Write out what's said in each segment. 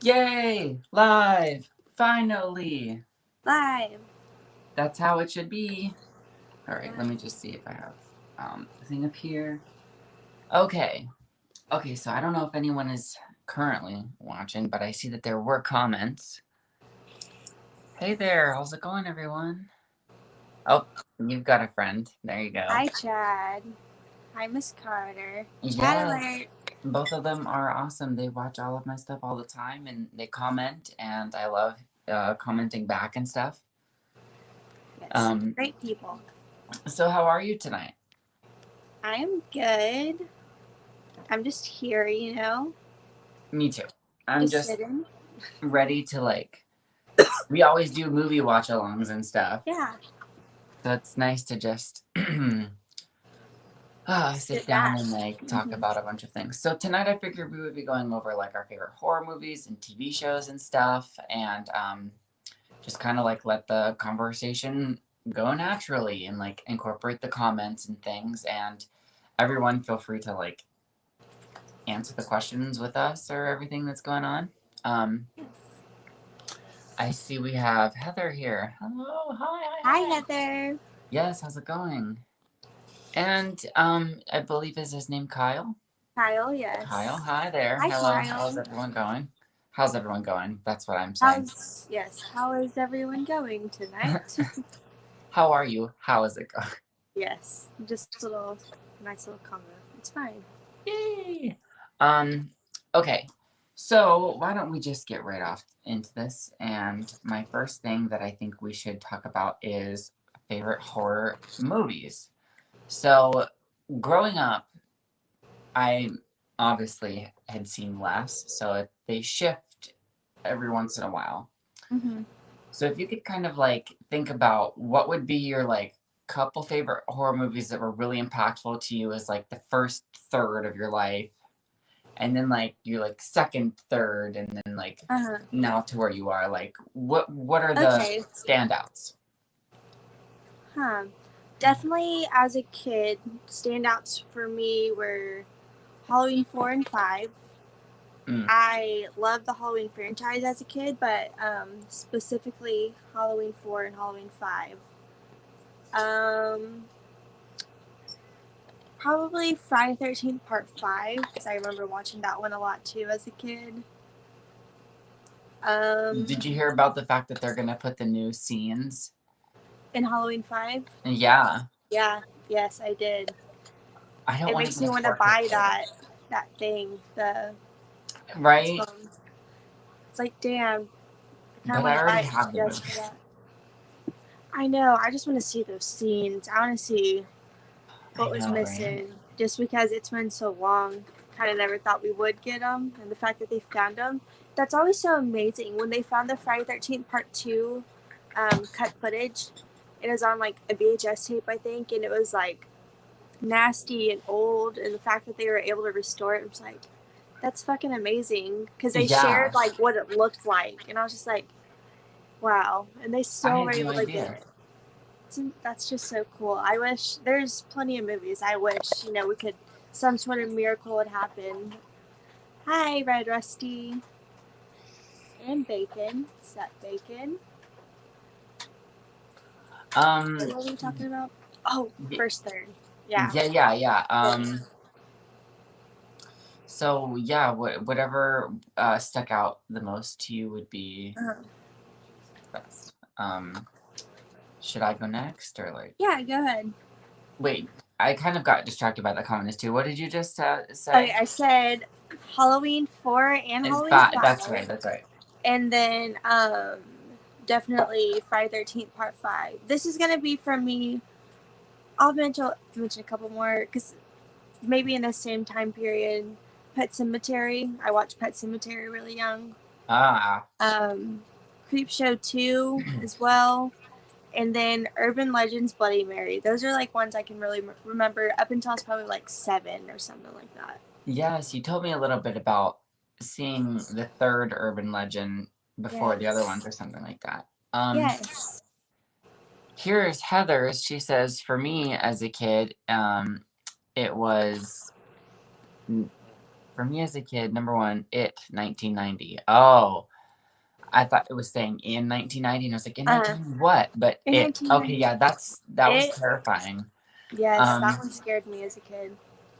Yay! Live! Finally! Live. That's how it should be. Alright, let me just see if I have the thing up here. Okay. Okay, so I don't know if anyone is currently watching, but I see that there were comments. Hey there, how's it going, everyone? Oh, you've got a friend. There you go. Hi, Chad. Hi, Miss Carter. Chat Yes. alert. Both of them are awesome. They watch all of my stuff all the time and they comment, and I love commenting back and stuff. Yes, Um, great people. so how are you tonight? I am good. I'm just here, Me too. I'm just just sitting. ready to we always do movie watch alongs and stuff. Yeah, So it's nice to just sit sit down back. and talk hmm about a bunch of things. So tonight I figured we would be going over our favorite horror movies and TV shows and stuff, and just kind of let the conversation go naturally and incorporate the comments and things. And everyone feel free to answer the questions with us or everything that's going on. Um, Yes. I see we have Heather here. Hello, hi, hi, Hi, hi. Heather. Yes, how's it going? And I believe is his name Kyle? Kyle, yes. Kyle, hi there. Hi, Hello, how's Kyle. everyone going? How's everyone going? That's what I'm saying. How is everyone going tonight? How are you? How is it going? Yes, just a nice little comment. It's fine. Yay! Um, okay. So why don't we just get right off into this? And my first thing that I think we should talk about is favorite horror movies. So growing up, I obviously had seen less, so they shift every once in a while. hmm So if you could kind of think about what would be your couple favorite horror movies that were really impactful to you as the first third of your life, and then your second, third, and then Uh-huh. now to where you are, what are the Okay. standouts? Huh. Definitely as a kid, standouts for me were Halloween 4 and 5. Mm. I loved the Halloween franchise as a kid, but specifically Halloween 4 and Halloween 5. Um, Probably Friday 13th Part 5, because I remember watching that one a lot too as a kid. Did you Um, hear about the fact that they're gonna put the new scenes? in Halloween 5? Yeah, Yeah, yes, I did. I don't It want to makes get me a want to torture buy kit, that thing, the it's right? called. It's like, damn, I kind of But want I to already buy it have the just for movies. that. I know. I just want to see those scenes. I want to see I what was know, right? missing. Just because it's been so long, kind of never thought we would get them, and the fact that they found them, that's always so amazing. When they found the Friday 13th Part 2 cut footage, it was on like a VHS tape, I think, and it was like nasty and old, and the fact that they were able to restore it was like, that's fucking amazing. Because they Yeah, shared like what it looked like, and I was just like, wow, and they I still were had no able to get idea. it. That's just so cool. I wish there's plenty of movies. I wish we could some sort of miracle would happen. Hi, Red Rusty and Bacon. Set Bacon. Um, What were we talking about? Oh, y- first third. Yeah. yeah, yeah, yeah. Yes. So yeah, whatever stuck out the most to you would be Uh-huh. best. Should I go next or Yeah. Go ahead. wait? I kind of got distracted by the comments too. What did you just Okay, say? I said Halloween 4 and It's Halloween that's 5, right. That's right. and then definitely Friday 13th Part 5. This is gonna be from me. I'll mention a couple more because maybe in the same time period. Pet Cemetery. I watched Pet Cemetery really young. Ah, Um, Creepshow 2 as well. And then Urban Legends Bloody Mary. Those are like ones I can really remember up until I was probably like 7 or something like that. yes. You told me a little bit about seeing the third urban legend before the other ones Yes. or something like that. Yes. Here's Heather's. She says, for me as a kid, it was for me as a kid, number one, It, 1990. Oh, I thought it was saying in 1990, and I was like, in Uh, 1990 what? But in It. Okay, 1990, yeah, that was it. terrifying. Yes, that Um, one scared me as a kid.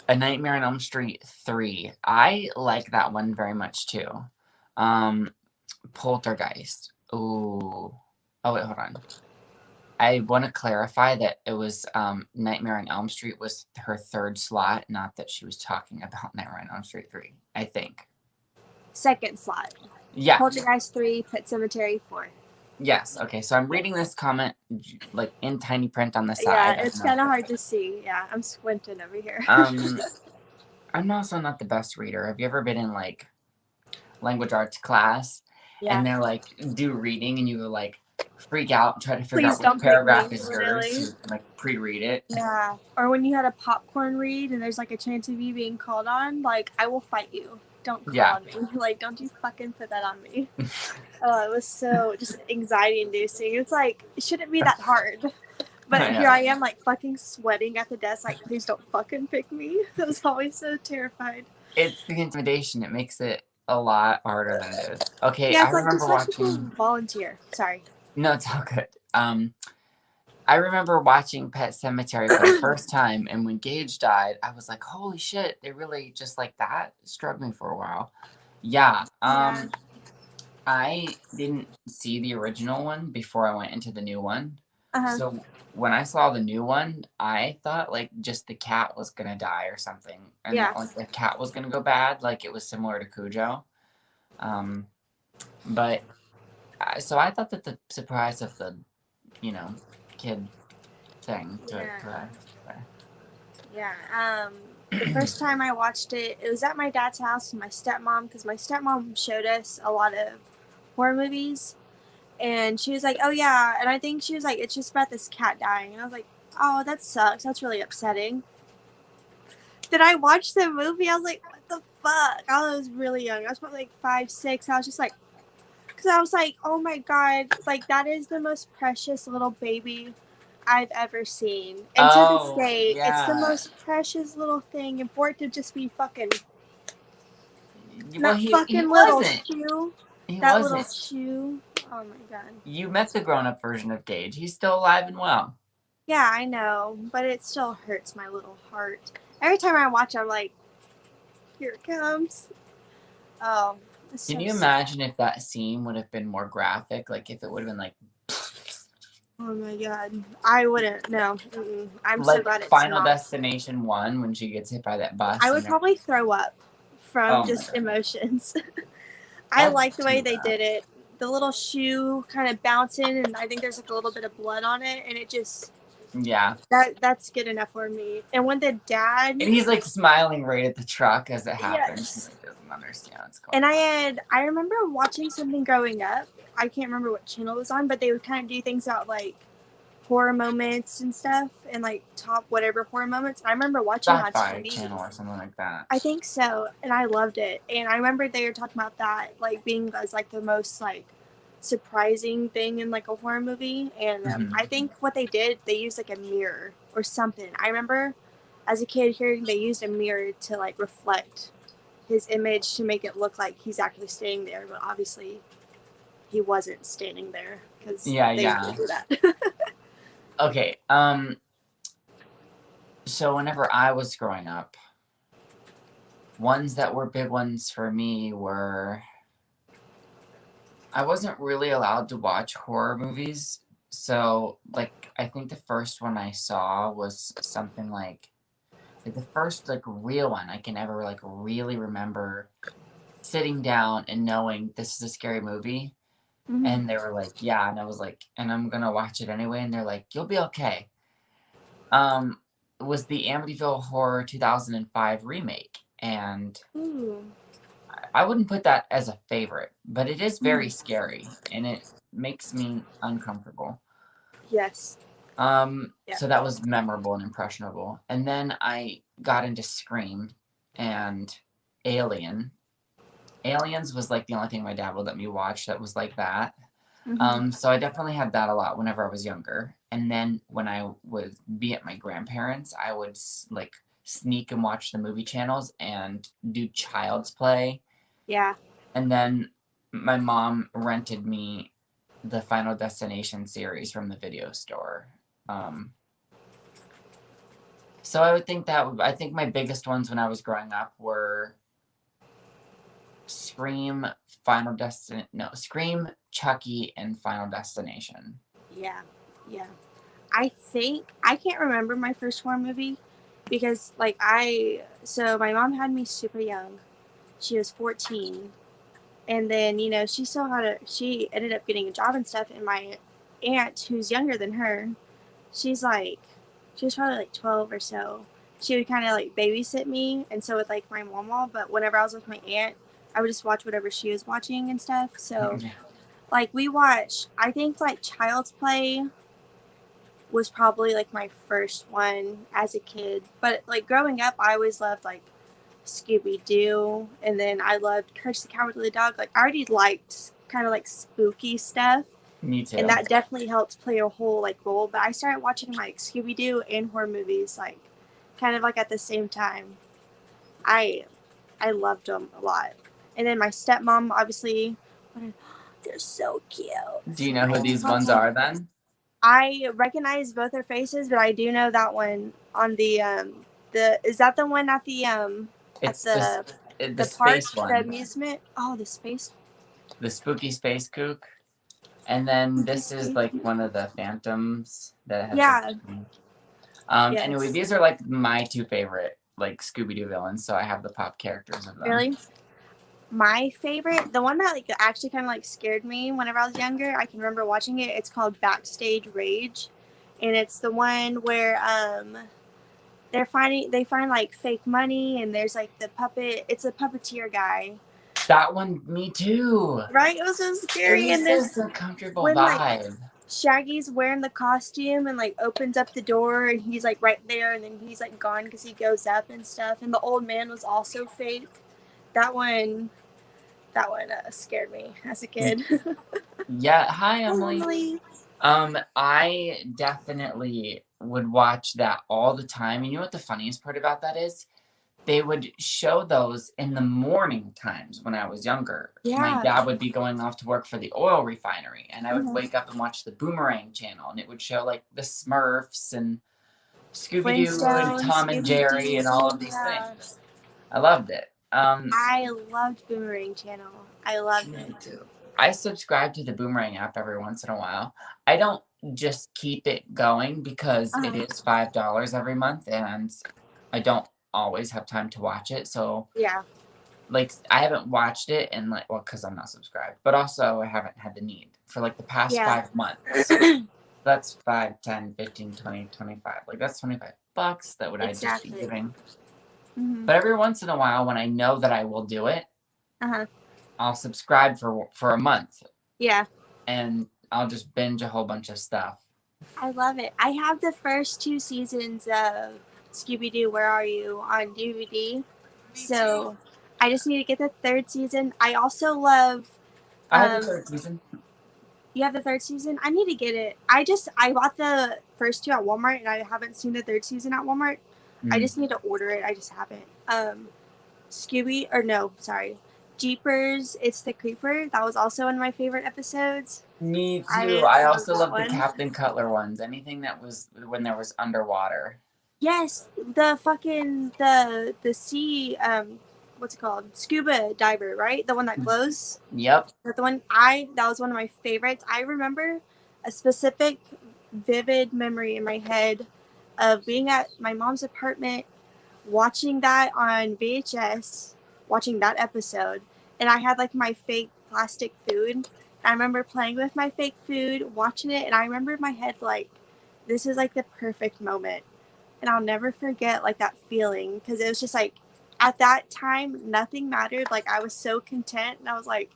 A Nightmare on Elm Street 3. I like that one very much too. Um, Poltergeist. Ooh. Oh wait, hold on. I want to clarify that it was Nightmare on Elm Street was her third slot, not that she was talking about Nightmare on Elm Street 3, I think. Second slot. Yeah. Poltergeist 3, Pet Cemetery 4. Yes. Okay. So I'm reading this comment like in tiny print on the Yeah, side. I don't it's know if kind of that's hard to see. Yeah, I'm squinting over here. I'm also not the best reader. Have you ever been in like language arts class Yeah. and they're like do reading and you like freak out and try to figure Please out which don't pick me, paragraph is yours so literally. you can like pre-read it? Yeah. Or when you had a popcorn read and there's like a chance of you being called on, like, I will fight you. Don't call Yeah. on me. Like, don't you fucking put that on me. Oh, it was so just anxiety inducing. It's like, it shouldn't be that hard. But I here know. I am, like, fucking sweating at the desk, like, please don't fucking pick me. I was always so terrified. It's the intimidation. It makes it a lot harder than it is. Okay, Yeah, I it's like, remember just let people watching. volunteer. Sorry. No, it's all good. I remember watching Pet Cemetery for the first time, and when Gage died, I was like, "Holy shit!" They really just like that struck me for a while. Yeah. Yeah. I didn't see the original one before I went into the new one. Uh-huh. So when I saw the new one, I thought like just the cat was gonna die or something, and Yeah. like the cat was gonna go bad, like it was similar to Cujo. Um, but so I thought that the surprise of the you know kid thing to Yeah. there. Yeah. The first time I watched it, it was at my dad's house with my stepmom because my stepmom showed us a lot of horror movies, and she was like, "Oh yeah," and I think she was like, "It's just about this cat dying," and I was like, "Oh, that sucks. That's really upsetting." Then I watched the movie. I was like, "What the fuck?" I was really young. I was probably like 5, 6. I was just like, because I was like, "Oh my god!" Like that is the most precious little baby I've ever seen. And to this Oh day, it's the yeah. most precious little thing. And for it to just be fucking Well, that he fucking little wasn't. shoe, He that little wasn't. shoe. Oh my god. You met the grown-up version of Gage. He's still alive and well. Yeah, I know, but it still hurts my little heart. Every time I watch, I'm like, here it comes. Oh, it's Can so you sad. imagine if that scene would have been more graphic? Like if it would have been Oh my god, I wouldn't. No, mm-mm. I'm so like glad it's Final not. Destination 1 when she gets hit by that bus I and would they're probably throw up from oh my just god. emotions. I That's like the way too they bad. did it. The little shoe kind of bouncing, and I think there's like a little bit of blood on it, and it just Yeah. that's good enough for me. And when the dad, And he's like smiling right at the truck as it happens. He yes, like, doesn't understand what's going and on. I remember watching something growing up. I can't remember what channel it was on, but they would kind of do things about like horror moments and stuff, and like top whatever horror moments. I remember watching it on Sci-fi TV. channel or something like that. I think so, and I loved it. And I remember they were talking about that like being as like the most like surprising thing in like a horror movie. And I think what they did, they used like a mirror or something. I remember as a kid hearing they used a mirror to like reflect his image to make it look like he's actually staying there, but obviously he wasn't standing there because Yeah, they yeah. would do that. Okay. So whenever I was growing up, ones that were big ones for me were I wasn't really allowed to watch horror movies. So, like, I think the first one I saw was something like the first like real one I can ever like really remember sitting down and knowing this is a scary movie. Mm-hmm. And they were like, yeah, and I was like, and I'm gonna watch it anyway, and they're like, you'll be okay. Was the Amityville Horror 2005 remake, and Ooh. I wouldn't put that as a favorite, but it is very Mm. scary and it makes me uncomfortable. Yes. Yeah. So that was memorable and impressionable. And then I got into Scream and Alien. Aliens was like the only thing my dad would let me watch that was like that. Mm-hmm. So I definitely had that a lot whenever I was younger. And then when I would be at my grandparents, I would like sneak and watch the movie channels and do Child's Play. Yeah. And then my mom rented me the Final Destination series from the video store. So I would think I think my biggest ones when I was growing up were Scream, Scream, Chucky, and Final Destination. Yeah. Yeah. I think I can't remember my first horror movie because so my mom had me super young. She was 14. And then, she ended up getting a job and stuff, and my aunt, who's younger than her, she was probably like 12 or so. She would kind of like babysit me, and so with like my mama, but whenever I was with my aunt, I would just watch whatever she was watching and stuff. So, like, we watched, I think like Child's Play was probably like my first one as a kid. But like growing up, I always loved like Scooby Doo, and then I loved Courage the Cowardly Dog. Like I already liked kind of like spooky stuff, Me too. and that definitely helped play a whole like role. But I started watching like Scooby Doo and horror movies like kind of like at the same time. I loved them a lot, and then my stepmom obviously. They're so cute. Do you know who these ones are then? I recognize both their faces, but I do know that one on the is that the one at the It's at the the park, space one. the amusement? Oh, the space. The spooky space kook. And then this is like one of the phantoms that has. Yeah. Yes. Anyway, these are like my two favorite like Scooby-Doo villains, so I have the pop characters of them. Really? My favorite, the one that like actually kind of like scared me whenever I was younger, I can remember watching it. It's called Backstage Rage, and it's the one where they find like fake money, and there's like the puppet. It's a puppeteer guy. That one, me too. Right? It was so scary. And there's a comfortable vibe. Like, Shaggy's wearing the costume and like opens up the door, and he's like right there, and then he's like gone because he goes up and stuff. And the old man was also fake. That one scared me as a kid. Yeah. Hi, Emily. I definitely would watch that all the time. And you know what the funniest part about that is? They would show those in the morning times when I was younger. Yeah. My dad would be going off to work for the oil refinery, and I would wake up and watch the Boomerang channel, and it would show like the Smurfs and Scooby-Doo and Tom and Jerry and all of these things. I loved it. I loved Boomerang channel. I loved it too. I subscribe to the Boomerang app every once in a while. I don't just keep it going because it is $5 every month, and I don't always have time to watch it. So yeah, like I haven't watched it in like, well, because I'm not subscribed, but also I haven't had the need for like the past 5 months. That's 5, 10, 15, 20, 25. Like that's $25 that would I just be giving. But every once in a while, when I know that I will do it, I'll subscribe for a month. Yeah. And I'll just binge a whole bunch of stuff. I love it. I have the first 2 seasons of Scooby-Doo, Where Are You? On DVD. So I just need to get the 3rd season. I also love... I have the 3rd season. You have the 3rd season? I need to get it. I bought the first 2 at Walmart, and I haven't seen the 3rd season at Walmart. I just need to order it. I just haven't. Jeepers, It's the Creeper. That was also one of my favorite episodes. Me too. I also love the Captain Cutler ones. Anything that was when there was underwater. Yes, the sea, what's it called? Scuba diver, right? The one that glows. Yep. That was one of my favorites. I remember a specific vivid memory in my head of being at my mom's apartment, watching that on VHS, watching that episode, and I had like my fake plastic food. I remember playing with my fake food, watching it, and I remember in my head like, this is like the perfect moment. And I'll never forget like that feeling, because it was just like at that time nothing mattered. Like I was so content, and I was like,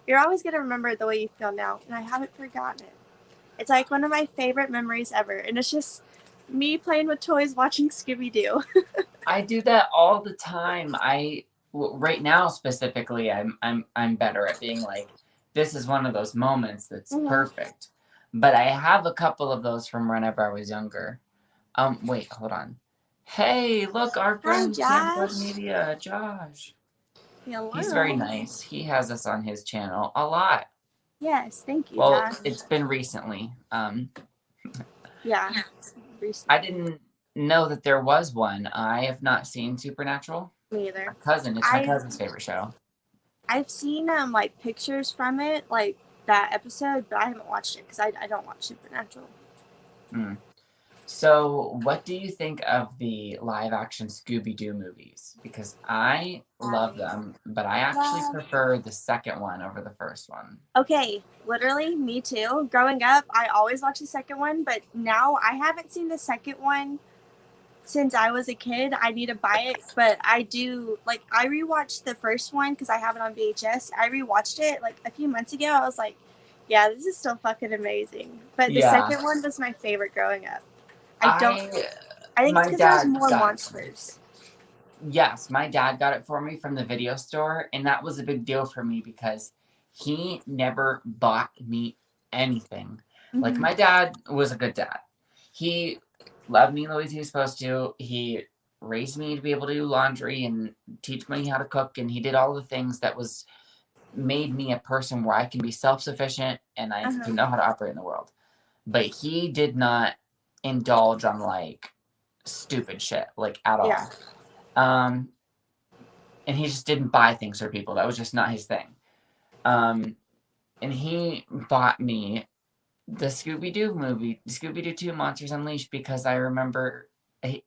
you're always gonna remember it the way you feel now, and I haven't forgotten it. It's like one of my favorite memories ever, and it's just me playing with toys, watching Scooby-Doo. I do that all the time. Right now specifically, I'm better at being like, this is one of those moments that's perfect. But I have a couple of those from whenever I was younger. Wait, hold on. Hey, look, our Hi, friend Camboard Josh. Media, Josh. He's very Hello. nice. He has us on his channel a lot. Yes, thank you, Well, Josh. it's been recently. Yeah, I recently. didn't know that there was one. I have not seen Supernatural. Me either. It's my I cousin's favorite show. I've seen like pictures from it, like that episode, but I haven't watched it because I don't watch Supernatural. Hmm. So, what do you think of the live action Scooby Doo movies? Because I love I them, but I actually love. prefer the second one over the first one. Okay, literally, me too. Growing up, I always watched the second one, but now I haven't seen the second one since I was a kid. I need to buy it, but I do like I rewatched the first one because I have it on VHS. I rewatched it like a few months ago. I was like, yeah, this is still fucking amazing. But the Yeah, second one was my favorite growing up. I don't. I I think it's my because there was dad more got it for me. monsters. Yes, my dad got it for me from the video store, and that was a big deal for me because he never bought me anything. Like, Mm-hmm. my dad was a good dad. He loved me the way he was supposed to. He raised me to be able to do laundry and teach me how to cook, and he did all the things that was made me a person where I can be self-sufficient and I Uh-huh. can know how to operate in the world. But he did not indulge on like stupid shit, like at Yeah. all. Um, and he just didn't buy things for people. That was just not his thing. Um, and he bought me the Scooby Doo movie, Scooby Doo 2 Monsters Unleashed, because I remember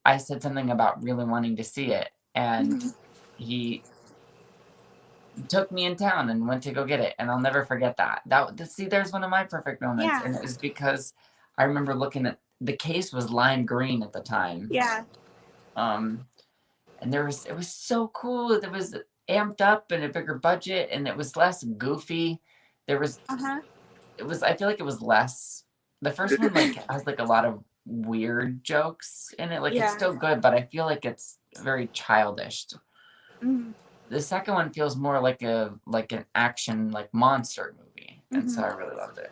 I said something about really wanting to see it. And Mm-hmm. he took me in town and went to go get it. And I'll never forget that. See, there's one of my perfect moments. Yeah. And it was because I remember looking at the case was lime green at the time. Yeah. Um, and it was so cool. It was amped up and a bigger budget, and it was less goofy. There was Uh-huh. it was I feel like it was less. The first one like has like a lot of weird jokes in it. Like it's Yeah. still good, but I feel like it's very childish. Mm-hmm. The second one feels more like an action like monster movie, and so Mm-hmm. I really loved it.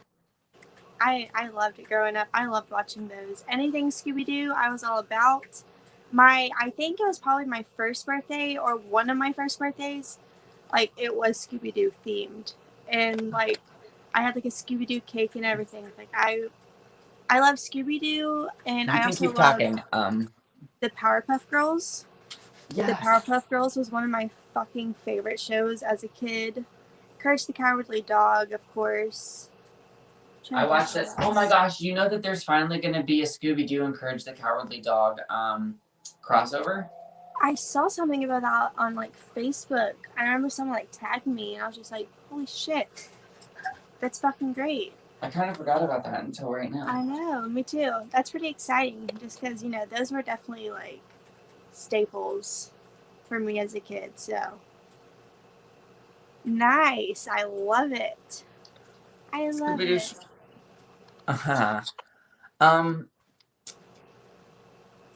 I loved it growing up. I loved watching those. Anything Scooby Doo, I was all about. I think it was probably my first birthday or one of my first birthdays. Like it was Scooby Doo themed, and like I had like a Scooby Doo cake and everything. Like I love Scooby Doo, and You I can also keep love talking. the Powerpuff Girls. The Yes. Powerpuff Girls was one of my fucking favorite shows as a kid. Courage the Cowardly Dog, of course. I Trying to think watched what this. Oh my else. gosh, you know that there's finally going to be a Scooby Doo and Courage the Cowardly Dog crossover? I saw something about that on like Facebook. I remember someone like tagged me, and I was just like, "Holy shit, that's fucking great!" I kind of forgot about that until right now. I know, me too. That's pretty exciting, just because those were definitely like staples for me as a kid. So nice, I love it. I love Scooby Doo. it. Uh-huh. Um,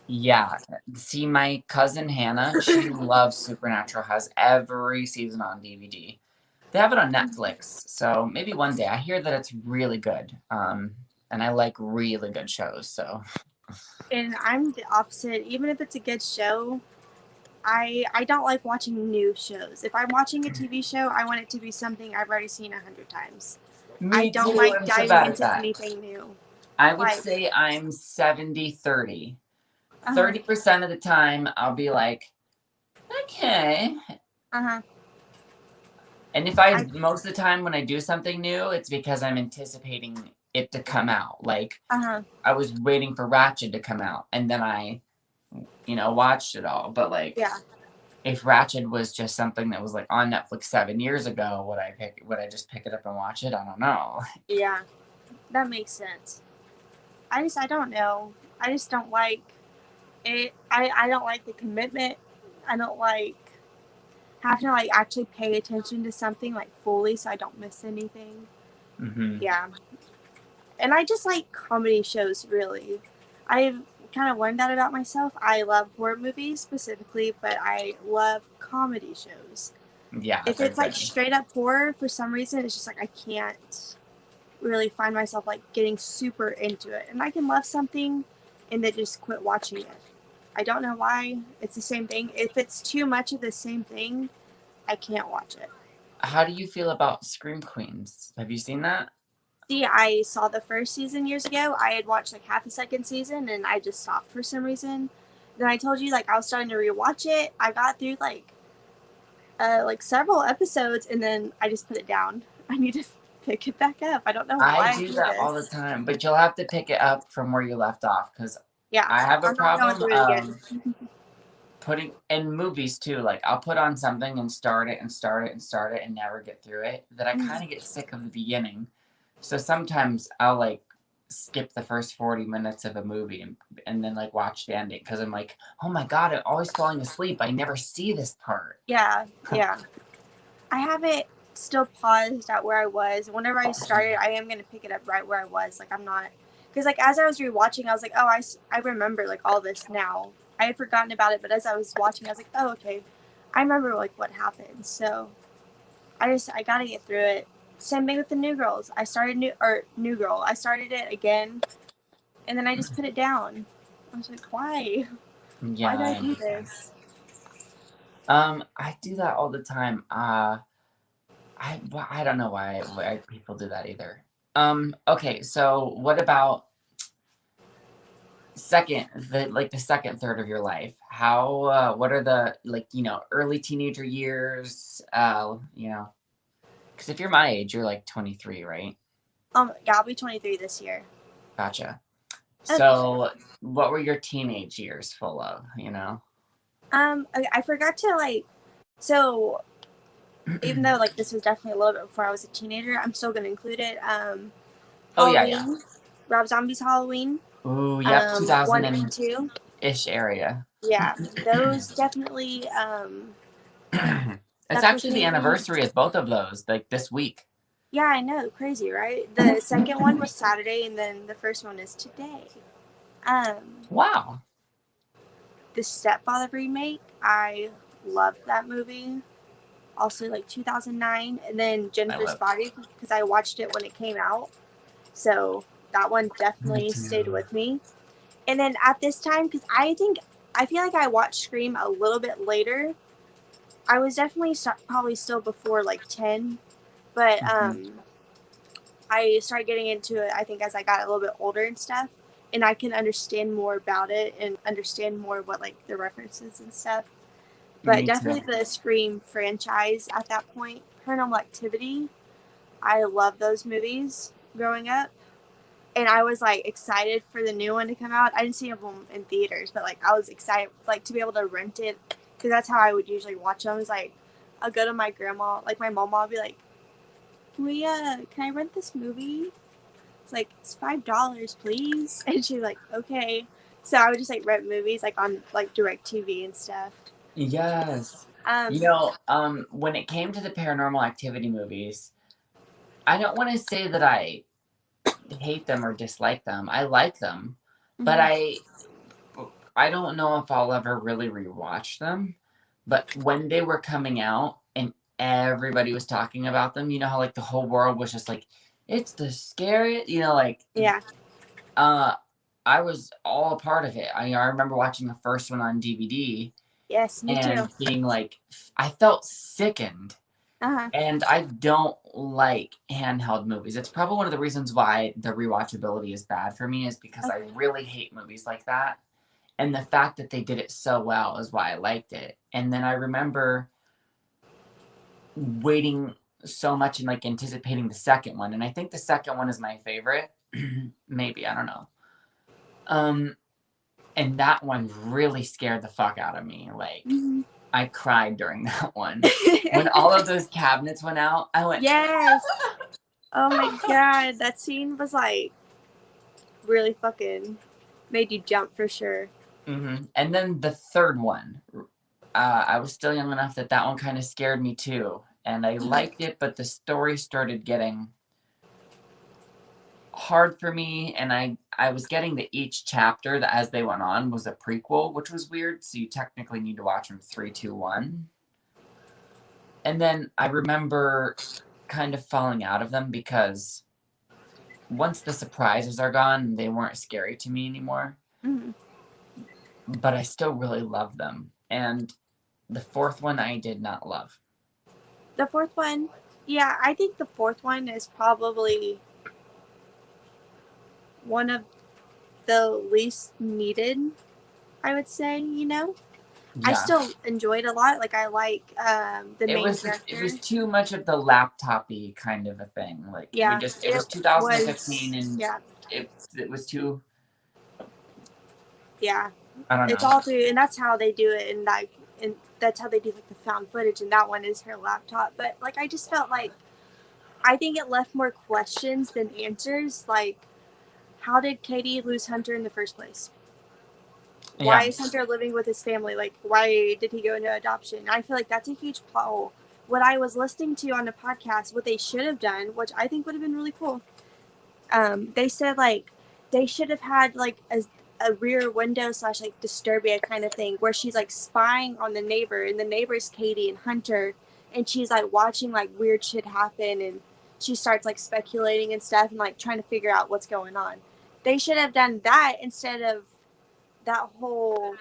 yeah. See, my cousin Hannah, she loves Supernatural, has every season on DVD. They have it on Netflix, so maybe one day. I hear that it's really good. And I like really good shows, so. And I'm the opposite. Even if it's a good show, I don't like watching new shows. If I'm watching a TV show, I want it to be something I've already seen 100 times. I Me don't too, like I'm so diving bad at into that. anything new. I would Like, say I'm 70-30. uh huh, 30% of the time, I'll be like, okay. uh huh. And I most of the time when I do something new, it's because I'm anticipating it to come out. Like, uh huh. I was waiting for Ratchet to come out, and then I, watched it all. But, like, Yeah, if Ratchet was just something that was, like, on Netflix 7 years ago, would I just pick it up and watch it? I don't know. yeah. That makes sense. I don't know. I just don't like it. I don't like the commitment. I don't like having to like actually pay attention to something like fully so I don't miss anything. Hmm. Yeah. And I just like comedy shows really. I've kind of learned that about myself. I love horror movies specifically, but I love comedy shows. Yeah, If they're it's like good. straight up horror for some reason, it's just like I can't really find myself like getting super into it. And I can love something and then just quit watching it. I don't know why. It's the same thing. If it's too much of the same thing, I can't watch it. How do you feel about Scream Queens? Have you seen that? See, I saw the first season years ago. I had watched like half the second season and I just stopped for some reason. Then I told you like I was starting to rewatch it. I got through like several episodes and then I just put it down. I need to pick it back up. I don't know I why I do do that all the this. time, but you'll have to pick it up from where you left off because Yeah, I have a I'm not going problem through it again. putting in movies too. Like I'll put on something and start it and start it and start it and never get through it. That I kind of get sick of the beginning. So sometimes I'll like skip the first 40 minutes of a movie and then like watch the ending because I'm like, oh my god, I'm always falling asleep. I never see this part. Yeah, yeah. I have it still paused at where I was. Whenever I started, I am going to pick it up right where I was. Like, I'm not. Because, like, as I was rewatching, I was like, oh, I remember, like, all this now. I had forgotten about it, but as I was watching, I was like, oh, okay. I remember, like, what happened. So, I got to get through it. Same thing with the New Girls. New Girl. I started it again, and then I just put it down. I was like, why? Yeah, Why did I I do understand. this? I do that all the time. I don't know why people do that either. Okay, so what about the second third of your life? How what are the like, early teenager years, because if you're my age, you're like 23, right? Yeah, I'll be 23 this year. Gotcha. Okay. So, what were your teenage years full of? I forgot to so even though like this was definitely a little bit before I was a teenager, I'm still gonna include it. Oh yeah, yeah. Halloween, Rob Zombie's Halloween, Ooh, yep, 1 2000 and and 2. ish area. Yeah, those definitely It's stuck with actually the me. anniversary of both of those, like this week. Yeah, I know, crazy, right? The second one was Saturday, and then the first one is today. Um, Wow. the Stepfather remake, I loved that movie. Also, like 2009, and then I Jennifer's love Body because I watched it when it came out. So that one me definitely stayed too. with me. And then at this time, because I feel like I watched Scream a little bit later. I was definitely probably still before like 10, but Mhm. I started getting into it. I think as I got a little bit older and stuff, and I can understand more about it and understand more what like the references and stuff. But Me too. definitely the Scream franchise at that point, Paranormal Activity. I love those movies growing up. And I was like excited for the new one to come out. I didn't see them in theaters, but like I was excited like to be able to rent it because that's how I would usually watch them. Is like I'll go to my grandma, like my mom, I'll be like, can I rent this movie? It's like it's $5, please, and she's like, okay. So I would just like rent movies like on like Direct TV and stuff. Yes. Um, When it came to the Paranormal Activity movies, I don't want to say that I hate them or dislike them. I like them, but mhm. I don't know if I'll ever really rewatch them. But when they were coming out and everybody was talking about them, you know how like the whole world was just like, it's the scariest, Yeah. uh, I was all a part of it. I remember watching the first one on DVD Yes, me too. and being like, I felt sickened. Uh huh. And I don't like handheld movies. It's probably one of the reasons why the rewatchability is bad for me is because I Okay. really hate movies like that. And the fact that they did it so well is why I liked it. And then I remember waiting so much and like anticipating the second one. And I think the second one is my favorite. Maybe, I don't know. Um, and that one really scared the fuck out of me. Like, Mhm. I cried during that one. When all of those cabinets went out, I went, Yes. Oh my god, that scene was like really fucking made you jump for sure. And then the third one, I was still young enough that that one kind of scared me too. And I liked it, but the story started getting hard for me. And I was getting that each chapter that as they went on was a prequel, which was weird. So you technically need to watch them three, two, one. And then I remember kind of falling out of them because once the surprises are gone, they weren't scary to me anymore. Mhm. but I still really love them. And the fourth one I did not love. The fourth one, yeah, I think the fourth one is probably one of the least needed, I would say, you know? I Yeah. still enjoyed a lot. Like, I like the It main was character. it was too much of the laptop-y kind of a thing. Like Yeah, it was 2015 was, and yeah, it was too, yeah. I don't It's know. all through, and that's how they do it, and that's how they do like the found footage, and that one is her laptop. But like, I just felt like I think it left more questions than answers. Like, how did Katie lose Hunter in the first place? Why Yeah. is Hunter living with his family? Like, why did he go into adoption? I feel like that's a huge plot hole. What I was listening to on the podcast, what they should have done, which I think would have been really cool, they said like they should have had like a rear window slash like Disturbia kind of thing where she's like spying on the neighbor, and the neighbor's Katie and Hunter, and she's like watching like weird shit happen, and she starts like speculating and stuff and like trying to figure out what's going on. They should have done that instead of that whole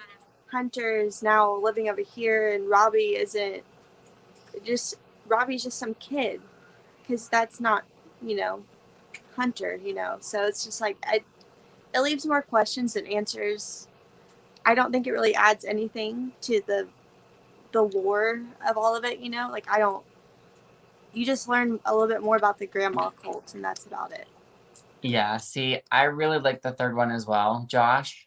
Hunter's now living over here and Robbie isn't just Robbie's just some kid, because that's not, you know, Hunter, you know. So it's just like it leaves more questions than answers. I don't think it really adds anything to the lore of all of it, you know. Like, I don't. You just learn a little bit more about the grandma cult, and that's about it. Yeah, see, I really like the third one as well, Josh.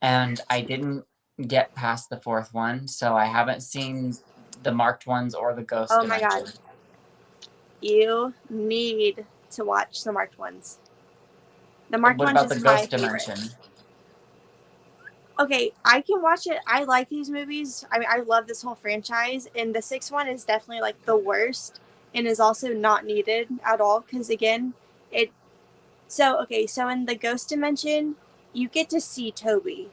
And I didn't get past the fourth one, so I haven't seen the marked ones or the ghost Oh my dimension. god, you need to watch the marked ones. The marked What ones about the is my ghost favorite. dimension? Okay, I can watch it. I like these movies. I mean, I love this whole franchise, and the sixth one is definitely like the worst, and is also not needed at all. Because again, it. So okay, so in the ghost dimension, you get to see Toby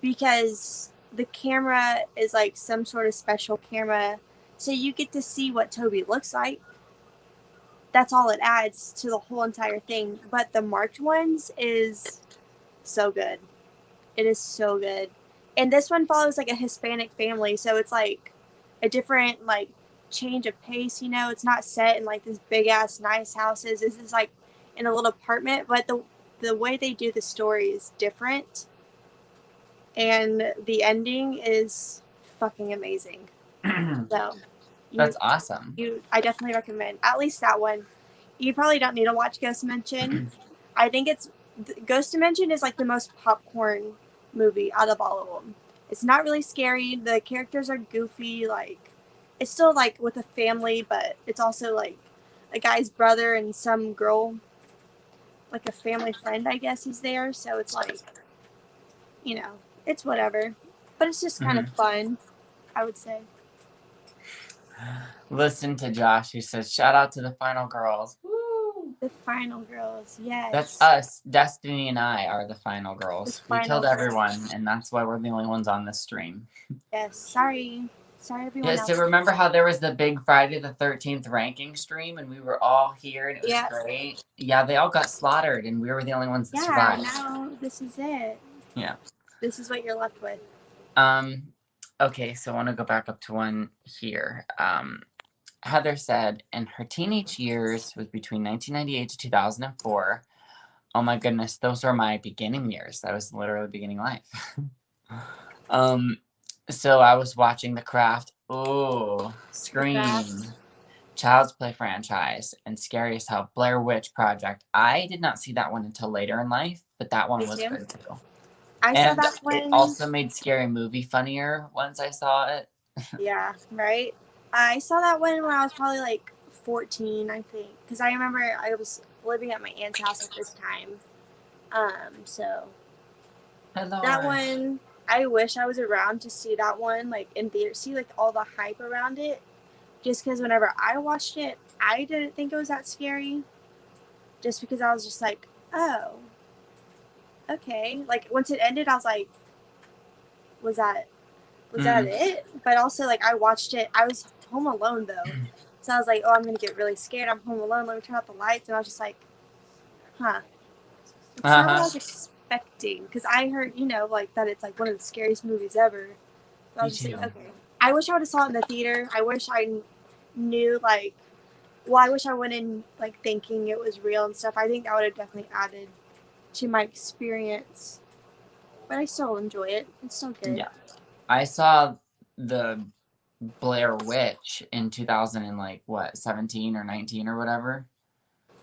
because the camera is like some sort of special camera, so you get to see what Toby looks like. That's all it adds to the whole entire thing. But the marked ones is so good. It is so good. And this one follows like a Hispanic family, so it's like a different like change of pace, you know. It's not set in like this big ass nice houses. This is like in a little apartment, but the way they do the story is different. And the ending is fucking amazing. So you That's awesome. I definitely recommend at least that one. You probably don't need to watch Ghost Dimension. I think Ghost Dimension is like the most popcorn movie out of all of them. It's not really scary. The characters are goofy. Like, it's still like with a family, but it's also like a guy's brother and some girl, like a family friend, I guess, is there. So it's like, you know, it's whatever. But it's just kind of Mhm. fun, I would say. Listen to Josh, who says, "Shout out to the final girls." Woo! The Final Girls, That's yes. us. Destiny and I are the final The girls. We Final killed Girls, everyone, and that's why we're the only ones on this stream. yes. Sorry. Sorry, Yeah, everyone so else. remember how there was the big Friday the 13th ranking stream and we were all here and it was Yeah. great? Yeah, they all got slaughtered and we were the only ones that Yeah, survived. now this is it. Yeah. This is what you're left with. Okay, so I want to go back up to one here. Heather said in her teenage years was between 1998 to 2004. Oh my goodness, those were my beginning years. That was literally beginning life. So I was watching The Craft. Oh, The Scream, Craft. Child's Play franchise, and Scary as Hell, Blair Witch Project. I did not see that one until later in life, but that one Me was too. good too. I saw And that it one. also made Scary Movie funnier once I saw it. Yeah, right. I saw that one when I was probably like 14, I think, because I remember I was living at my aunt's house at this time. So Hello. that one, I wish I was around to see that one, like in theater, see like all the hype around it. Just because whenever I watched it, I didn't think it was that scary. Just because I was just like, oh, okay. Like once it ended, I was like, was that it? But also like I watched it. I was home alone though, so I was like, oh, I'm gonna get really scared. I'm home alone. Let me turn out the lights, and I was just like, huh. It's not what I Uh-huh. was expecting because I heard, like that it's like one of the scariest movies ever. So I Me was just like, too. okay. I wish I would have saw it in the theater. I wish I knew like, well, I wish I went in like thinking it was real and stuff. I think that would have definitely added to my experience. But I still enjoy it. It's still good. Yeah. I saw the Blair Witch in 2000 and like what, 17 or 19 or whatever.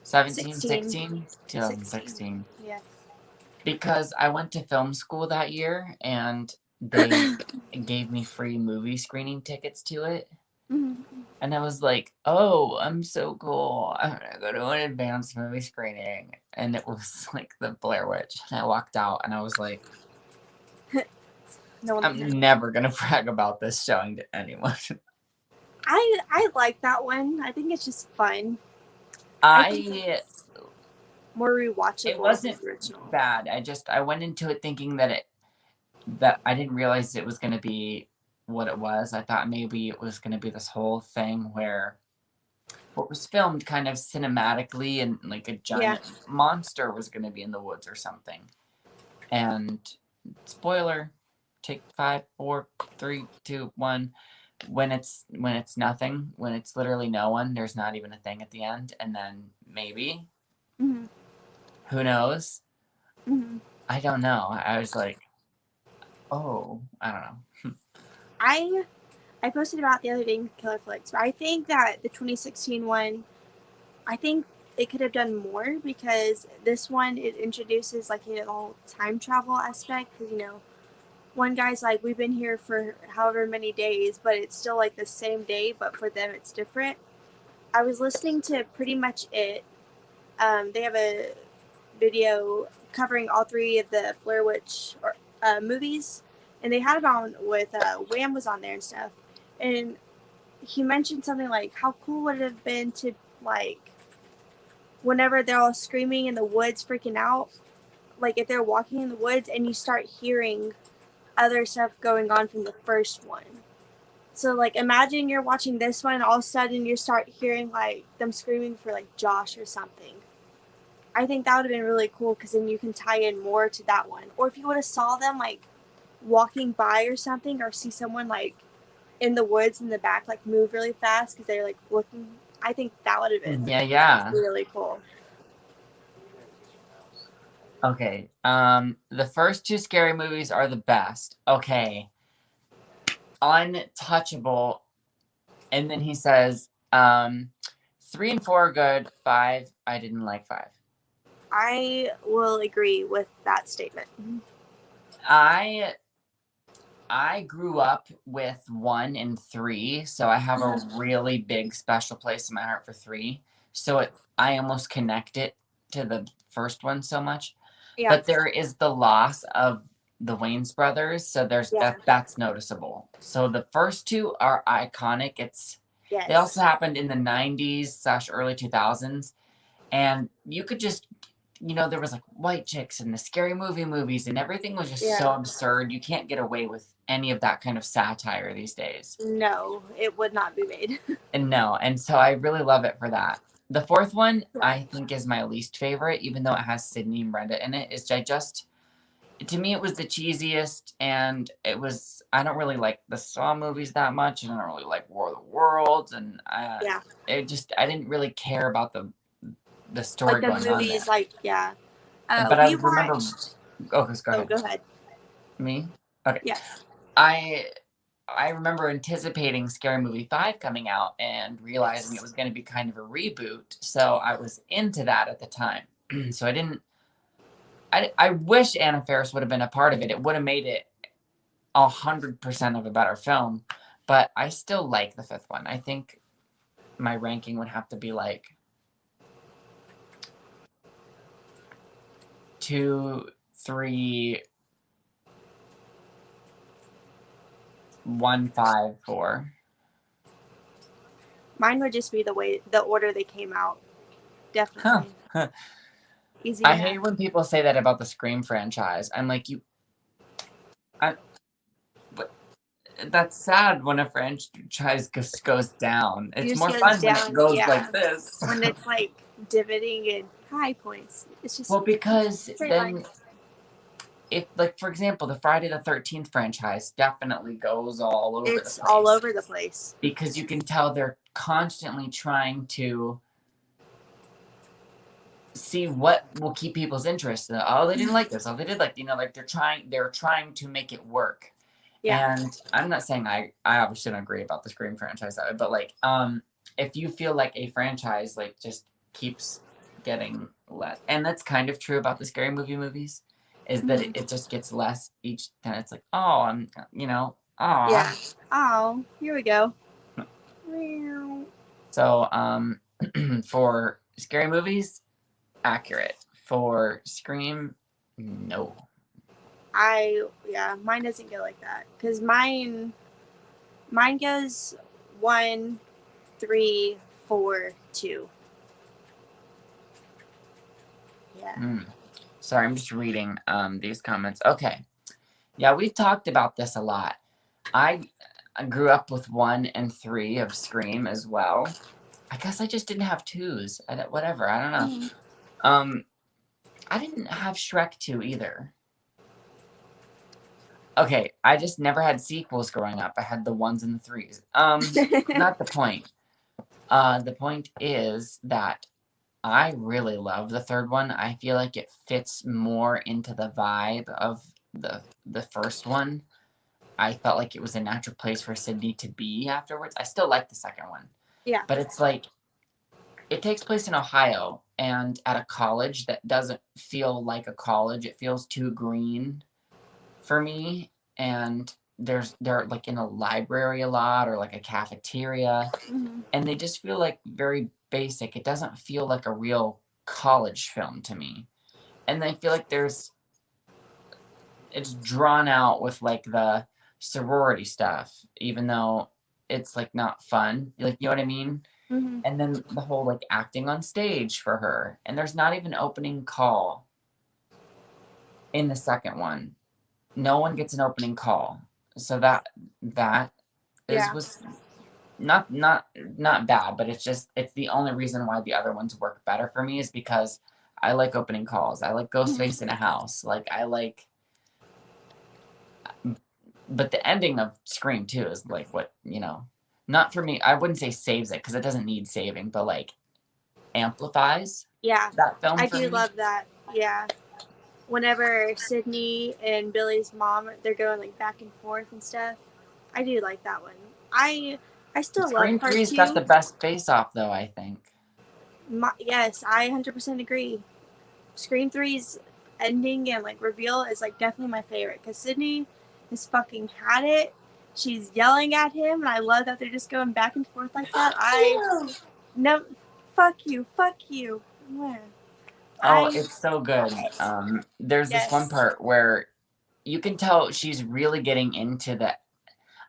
17, 16. 16, 16. 2016. Yes. Because I went to film school that year and they gave me free movie screening tickets to it. Mm-hmm. And I was like, oh, I'm so cool. I'm gonna go to an advanced movie screening. And it was like the Blair Witch. And I walked out and I was like, No one. I'm never gonna brag about this showing to anyone. I like that one. I think it's just fun. I think I it's more it rewatchable than wasn't the original. bad. I went into it thinking that I didn't realize it was gonna be what it was. I thought maybe it was gonna be this whole thing where what was filmed kind of cinematically and like a Yeah. giant monster was gonna be in the woods or something. And spoiler, take 5, 4, 3, 2, 1. When it's nothing, when it's literally no one, there's not even a thing at the end, and then maybe, Mm-hmm. who knows? Mm-hmm. I don't know. I was like, oh, I don't know. I posted about the other day in Killer Flicks, but I think that the 2016 one, I think it could have done more because this one it introduces like the whole time travel aspect. Because one guy's like, we've been here for however many days, but it's still like the same day, but for them it's different. I was listening to Pretty Much It. They have a video covering all three of the Blair Witch movies, and they had it on with Wham was on there and stuff, and he mentioned something like how cool would it have been to like whenever they're all screaming in the woods, freaking out, like if they're walking in the woods and you start hearing other stuff going on from the first one. So like imagine you're watching this one and all of a sudden you start hearing like them screaming for like Josh or something. I think that would have been really cool because then you can tie in more to that one. Or if you would have saw them like walking by or something, or see someone like in the woods in the back like move really fast because they're like looking. I think that would have been Yeah. really cool. Okay. The first 2 scary movies are the best. Okay. Untouchable. And then he says, 3 and 4 are good. 5, I didn't like 5. I will agree with that statement. I grew up with 1 and 3, so I have a really big special place in my heart for 3. So I almost connect it to the first one so much. Yeah. But there is the loss of the Wayans brothers, so there's Yeah. that's noticeable. So the first 2 are iconic. Yes. They also happened in the 90s/early 2000s, and you could just there was like white chicks and the scary movies, and everything was just so absurd. You can't get away with any of that kind of satire these days. No, it would not be made. And so I really love it for that. The fourth one I think is my least favorite, even though it has Sydney and Brenda in it. To me it was the cheesiest, and I don't really like the Saw movies that much, and I don't really like War of the Worlds, and I didn't really care about the story like the going on movies, there. like But I remember. watched. Go ahead. Go ahead. Me? Okay. Yes. I remember anticipating Scary Movie 5 coming out and realizing it was going to be kind of a reboot. So I was into that at the time. So I wish Anna Faris would have been a part of it. It would have made it 100% of a better film. But I still like the 5th one. I think my ranking would have to be like 2, 3, 1, 5, 4. Mine would just be the order they came out. Definitely. Huh. Easy. I hate when people say that about the Scream franchise. I'm like, but that's sad when a franchise just goes down. It's more fun when it goes like this. When it's like divoting and high points. It's just well, because then if, like, for example, the Friday the 13th franchise definitely goes all over the It's place. all over the place. Because you can tell they're constantly trying to see what will keep people's interest. Oh, they didn't like this. Oh, they did like, like they're trying to make it work. Yeah. And I'm not saying I obviously don't agree about the Scream franchise, but like, if you feel like a franchise like just keeps getting less, and that's kind of true about the Scary Movie movies, is that it just gets less each time. It's like, oh, oh. Yeah. Oh, here we go. So, for Scary Movies, accurate. For Scream, no. Mine doesn't go like that because mine goes 1, 3, 4, 2. Yeah. Sorry, I'm just reading these comments. Okay. Yeah, we've talked about this a lot. I grew up with 1 and 3 of Scream as well. I guess I just didn't have 2s. Whatever, I don't know. I didn't have Shrek 2 either. Okay, I just never had sequels growing up. I had the 1s and the 3s. Not the point. The point is that I really love the third one. I feel like it fits more into the vibe of the first one. I felt like it was a natural place for Sydney to be afterwards. I still like the second one. Yeah. But it's like, it takes place in Ohio and at a college that doesn't feel like a college. It feels too green for me. And they're like in a library a lot or like a cafeteria. And they just feel like very basic. It doesn't feel like a real college film to me. And I feel like it's drawn out with like the sorority stuff, even though it's like not fun. Like, you know what I mean? And then the whole like acting on stage for her. And there's not even opening call in the second one. No one gets an opening call. So that was not bad, but it's the only reason why the other ones work better for me is because I like opening calls. I like Ghostface in a house. But the ending of Scream 2 is like what, not for me. I wouldn't say saves it because it doesn't need saving, but like amplifies that film I for do me. love that. Yeah. Whenever Sydney and Billy's mom, they're going like back and forth and stuff. I do like that one. I still Scream love part 3's 2. got the best face off though, I think. Yes, I 100% agree. Scream 3's ending and like reveal is like definitely my favorite because Sydney has fucking had it. She's yelling at him, and I love that they're just going back and forth like that. No, fuck you. Yeah. Oh, it's so good. There's this one Yes. part where you can tell she's really getting into the.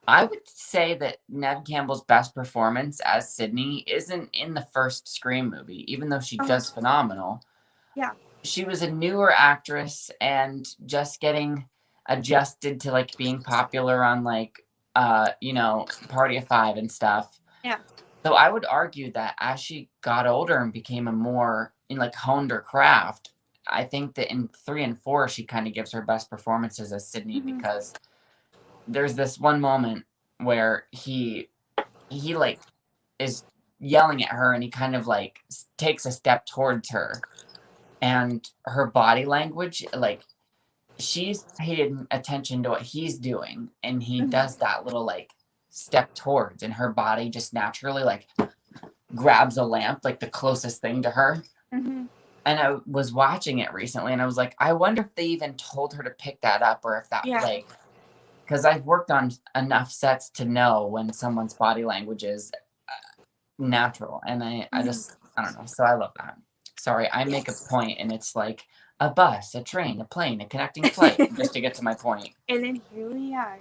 I would say that Neve Campbell's best performance as Sydney isn't in the first Scream movie, even though she does phenomenal. Yeah. She was a newer actress and just getting adjusted to like being popular on like Party of Five and stuff. Yeah. So I would argue that as she got older and became a more honed her craft, I think that in 3 and 4 she kind of gives her best performances as Sydney because there's this one moment where he like is yelling at her and he kind of like takes a step towards her and her body language, like she's paying attention to what he's doing and he does that little like step towards and her body just naturally like grabs a lamp, like the closest thing to her. And I was watching it recently and I was like, I wonder if they even told her to pick that up or if that like, because I've worked on enough sets to know when someone's body language is natural. And I don't know. So I love that. Sorry, I make a point and it's like a bus, a train, a plane, a connecting flight, just to get to my point. And then here we are.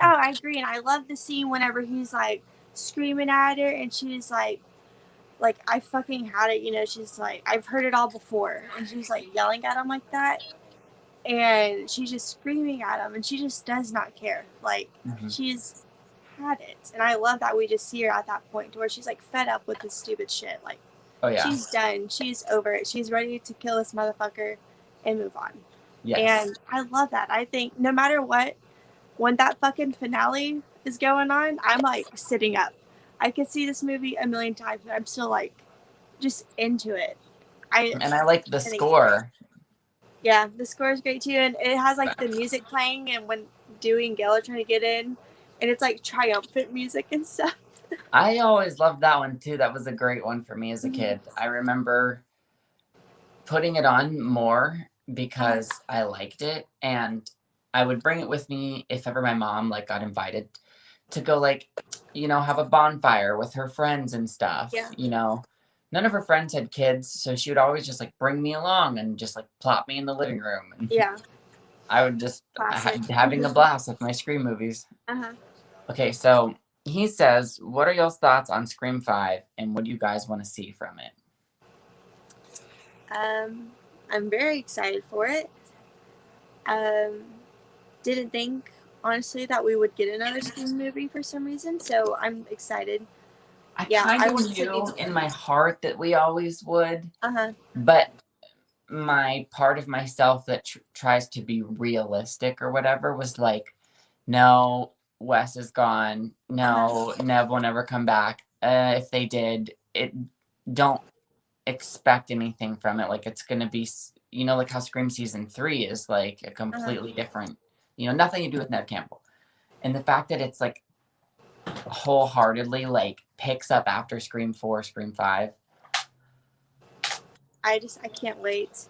Oh, I agree. And I love the scene whenever he's like screaming at her and she's like, I fucking had it. She's like, I've heard it all before. And she's like yelling at him like that. And she's just screaming at him and she just does not care. Like, she's had it. And I love that we just see her at that point where she's like fed up with this stupid shit. Like, oh yeah, she's done. She's over it. She's ready to kill this motherfucker and move on. Yes. And I love that. I think no matter what, when that fucking finale is going on, I'm like sitting up. I could see this movie a million times, but I'm still like just into it. I And I like the I think it's great. score. Yeah, the score is great too, and it has like the music playing, and when Dewey and Gale are trying to get in, and it's like triumphant music and stuff. I always loved that one too. That was a great one for me as a Mhm. kid. I remember putting it on more Uh-huh. because I liked it, and I would bring it with me if ever my mom like got invited to go like, have a bonfire with her friends and stuff, Yeah, None of her friends had kids, so she would always just like bring me along and just like plop me in the living room, and yeah, I would just classic. having a blast with my Scream movies. Uh-huh. Okay, so he says, "What are y'all's thoughts on Scream 5 and what do you guys want to see from it?" Um, I'm very excited for it. Um, didn't think honestly that we would get another Scream movie for some reason, so I'm excited. I Yeah, kind I of want Sydney knew to in live. my heart that we always would, Uh-huh. but my part of myself that tries to be realistic or whatever was like, no, Wes is gone. Uh-huh. No, Nev will never come back. If they did, it don't expect anything from it. Like it's gonna be, like how Scream season 3 is like a Uh-huh. completely different, nothing to do with Nev Campbell. And the fact that it's like wholeheartedly like picks up after Scream 4, Scream 5. I can't wait.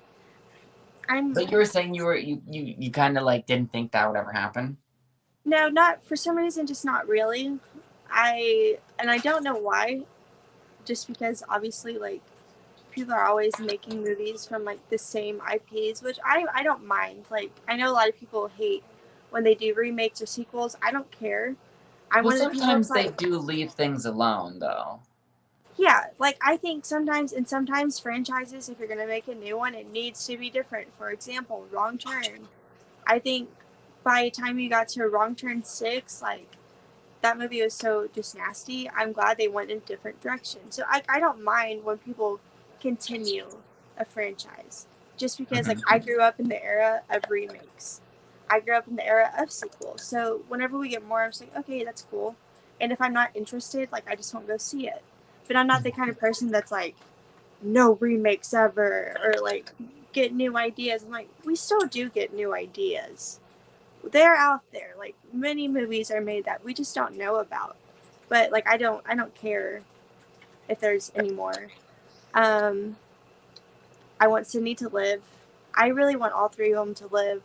I'm But you were saying you kind of like didn't think that would ever happen. no, not for some reason, just not really. I don't know why. Just because obviously, like, people are always making movies from like the same IPs, which I don't mind. Like, I know a lot of people hate when they do remakes or sequels. I don't care. I'm Well, one of the people that's sometimes they like, do leave things alone, though. yeah, like I think sometimes franchises, if you're gonna make a new one, it needs to be different. For example, Wrong Turn. I think by the time you got to Wrong Turn 6, like that movie was so just nasty. I'm glad they went in a different direction. So I don't mind when people continue a franchise. Just because like Hmm. I grew up in the era of remakes. I grew up in the era of sequels. So whenever we get more, I'm just like, okay, that's cool. And if I'm not interested, like I just won't go see it. But I'm not the kind of person that's like, no remakes ever or like get new ideas. I'm like, we still do get new ideas. They're out there. Like many movies are made that we just don't know about. But like I don't care if there's any more. Um, I want Sydney to live. I really want all three of them to live.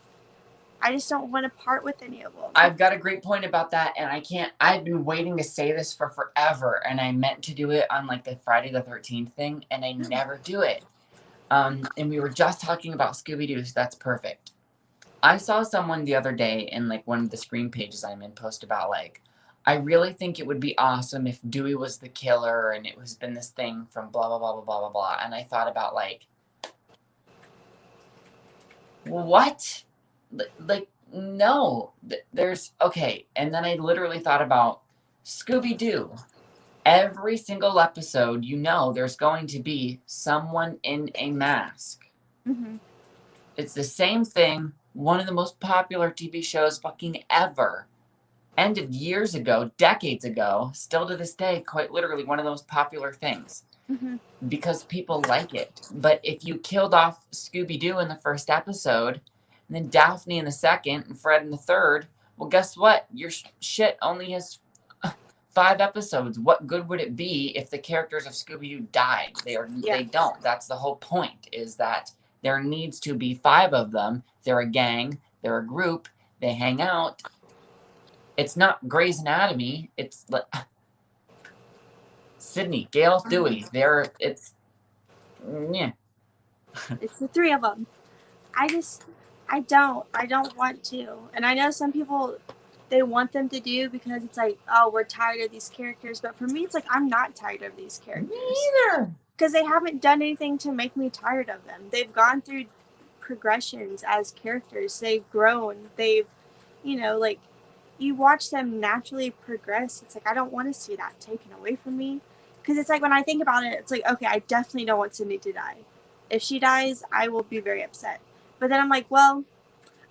I just don't want to part with any of them. I've got a great point about that, and I can't. I've been waiting to say this for forever, and I meant to do it on like the Friday the 13th thing, and I never do it. And we were just talking about Scooby Doo, so that's perfect. I saw someone the other day in like one of the Screen pages I'm in post about like, I really think it would be awesome if Dewey was the killer and it was been this thing from blah blah blah blah blah blah blah. And I thought about like, what? Like no, there's okay. And then I literally thought about Scooby Doo. Every single episode, there's going to be someone in a mask. Mm-hmm. It's the same thing. One of the most popular TV shows fucking ever. Ended years ago, decades ago, still to this day, quite literally one of the most popular things Mm-hmm. because people like it. But if you killed off Scooby Doo in the first episode, and then Daphne in the second, and Fred in the third, well, guess what? Your shit only has 5 episodes. What good would it be if the characters of Scooby Doo died? Yeah. They don't. That's the whole point. Is that there needs to be 5 of them. They're a gang. They're a group. They hang out. It's not Grey's Anatomy. It's like Sydney, Gale, Uh-huh. Dewey. Yeah. It's the three of them. I just I don't want to. And I know some people they want them to do because it's like, oh, we're tired of these characters, but for me it's like I'm not tired of these Me characters either. because they haven't done anything to make me tired of them. They've gone through progressions as characters. They've grown. They've, like you watch them naturally progress. It's like I don't want to see that taken away from me because it's like when I think about it, it's like okay, I definitely don't want Cindy to die. If she dies, I will be very upset. But then I'm like, well,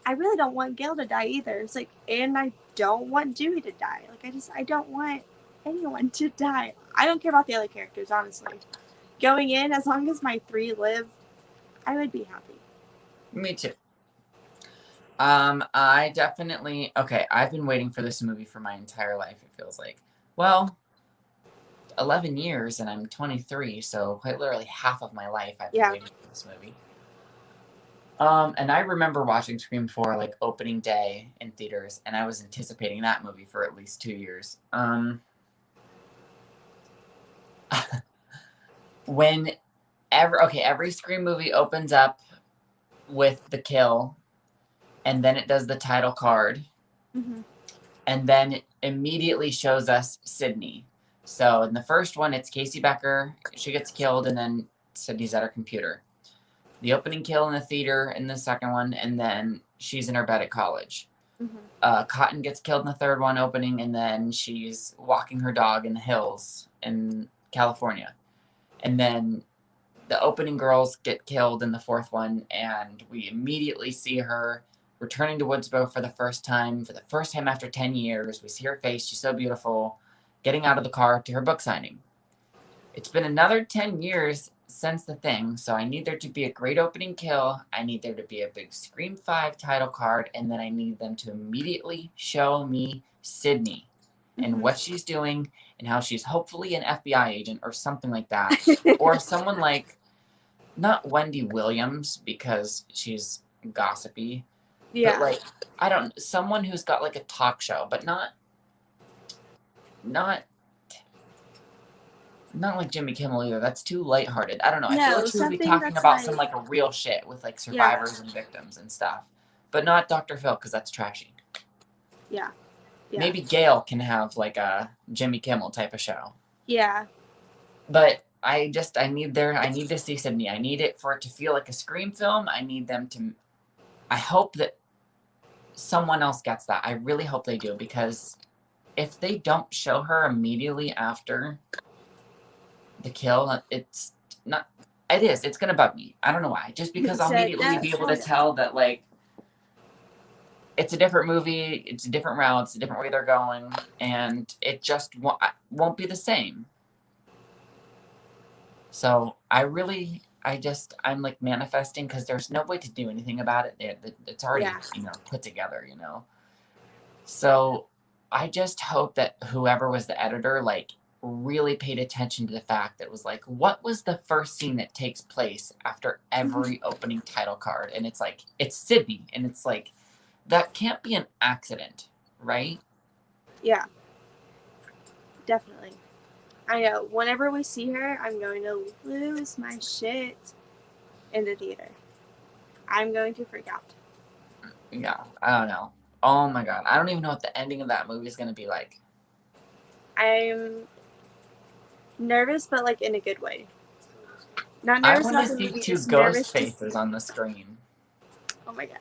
I really don't want Gail to die either. It's like, and I don't want Dewey to die. Like, I don't want anyone to die. I don't care about the other characters, honestly. Going in, as long as my 3 live, I would be happy. Me too. I definitely, okay, I've been waiting for this movie for my entire life, it feels like. Well, 11 years and I'm 23, so quite literally half of my life I've been waiting for this movie. And I remember watching Scream 4 like opening day in theaters, and I was anticipating that movie for at least 2 years. Every Scream movie opens up with the kill, and then it does the title card, and then it immediately shows us Sydney. So in the first one, it's Casey Becker. She gets killed, and then Sydney's at her computer. The opening kill in the theater in the second one, and then she's in her bed at college. Cotton gets killed in the third one opening, and then she's walking her dog in the hills in California. And then the opening girls get killed in the fourth one, and we immediately see her returning to Woodsboro for the first time after 10 years. We see her face, she's so beautiful, getting out of the car to her book signing. It's been another 10 years since the thing, so I need there to be a great opening kill, I need there to be a big Scream 5 title card, and then I need them to immediately show me Sydney and what she's doing and how she's hopefully an FBI agent or something like that. Or someone like, not Wendy Williams because she's gossipy, but like, someone who's got like a talk show, but not like Jimmy Kimmel either. That's too lighthearted. I don't know. I feel like she would be talking about some like real shit with like survivors and victims and stuff, but not Dr. Phil because that's trashy. Yeah. Maybe Gail can have like a Jimmy Kimmel type of show. Yeah. But I need to see Sydney. I need it for it to feel like a Scream film. I hope that someone else gets that. I really hope they do, because if they don't show her immediately after the kill, it's gonna bug me. I don't know why. Just because I'll immediately be able to tell that like it's a different movie, it's a different route, it's a different way they're going, and it just won't be the same. So I'm like manifesting, because there's no way to do anything about it. It's already put together, So I just hope that whoever was the editor like really paid attention to the fact that it was like, what was the first scene that takes place after every opening title card? And it's like, it's Sydney, and it's like, that can't be an accident, right? Yeah, definitely. I know. Whenever we see her, I'm going to lose my shit in the theater. I'm going to freak out. Yeah, I don't know. Oh my god, I don't even know what the ending of that movie is going to be like. I'm nervous, but like in a good way. Not nervous about the movie. I want to see 2 ghost faces on the screen. Oh my god.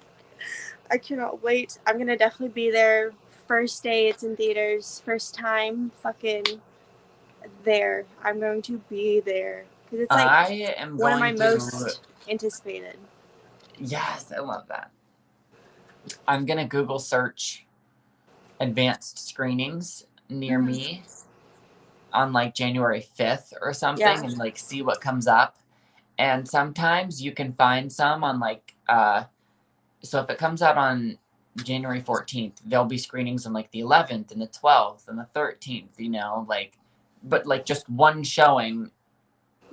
I cannot wait. I'm going to definitely be there. First day it's in theaters. First time fucking there. I'm going to be there. Because it's like one of my most anticipated. Yes, I love that. I'm going to Google search advanced screenings near me on like January 5th or something, and like see what comes up. And sometimes you can find some on like so if it comes out on January 14th, there'll be screenings on like the 11th and the 12th and the 13th, like, but like just one showing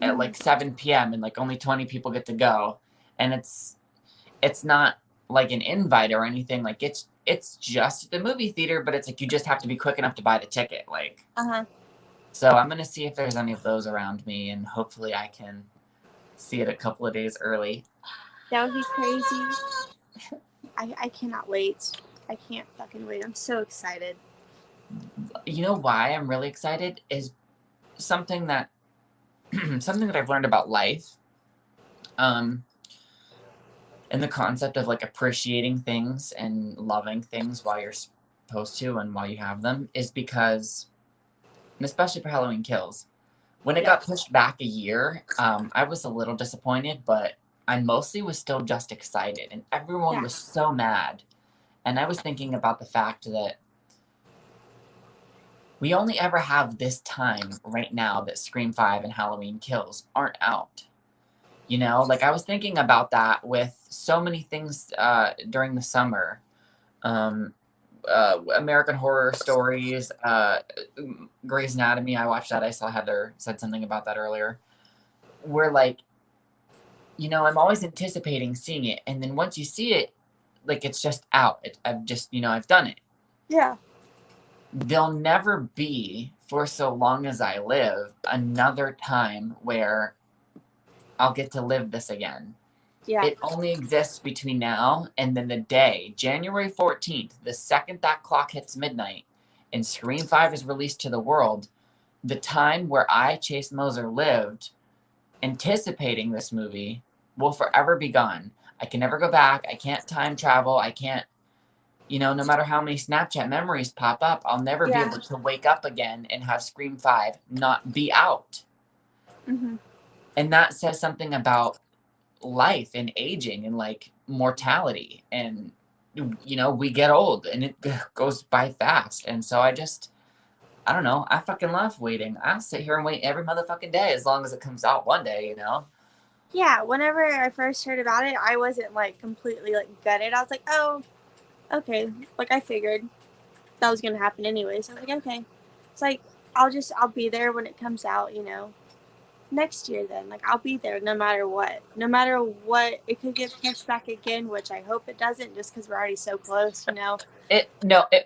at like 7 p.m. and like only 20 people get to go. And it's not like an invite or anything. Like it's just the movie theater, but it's like you just have to be quick enough to buy the ticket. Like, so I'm going to see if there's any of those around me, and hopefully I can see it a couple of days early. That would be crazy. I cannot wait. I can't fucking wait. I'm so excited. You know why I'm really excited is something that I've learned about life. And the concept of like appreciating things and loving things while you're supposed to and while you have them is because, and especially for Halloween Kills, when it got pushed back a year, I was a little disappointed, but I mostly was still just excited, and everyone Yeah. was so mad. And I was thinking about the fact that we only ever have this time right now that Scream 5 and Halloween Kills aren't out. You know, like I was thinking about that with so many things during the summer. Um, American Horror Stories, Grey's Anatomy. I watched that. I saw Heather said something about that earlier. Where like, you know, I'm always anticipating seeing it, and then once you see it, like it's just out. I've just, you know, I've done it. Yeah. There'll never be, for so long as I live, another time where I'll get to live this again. Yeah. It only exists between now and then the day, January 14th, the second that clock hits midnight and Scream 5 is released to the world, the time where I, Chase Moser, lived anticipating this movie will forever be gone. I can never go back. I can't time travel. I can't, you know, no matter how many Snapchat memories pop up, I'll never be Yeah. able to wake up again and have Scream 5 not be out. Mm-hmm. And that says something about life and aging and like mortality. And, you know, we get old and it goes by fast. And so I don't know. I fucking love waiting. I'll sit here and wait every motherfucking day as long as it comes out one day, you know? Yeah. Whenever I first heard about it, I wasn't like completely like gutted. I was like, oh, okay. Like I figured that was gonna happen anyway. So I was like, okay. It's like I'll be there when it comes out, you know. Next year then. Like I'll be there no matter what. No matter what, it could get pushed back again, which I hope it doesn't just because we're already so close, you know.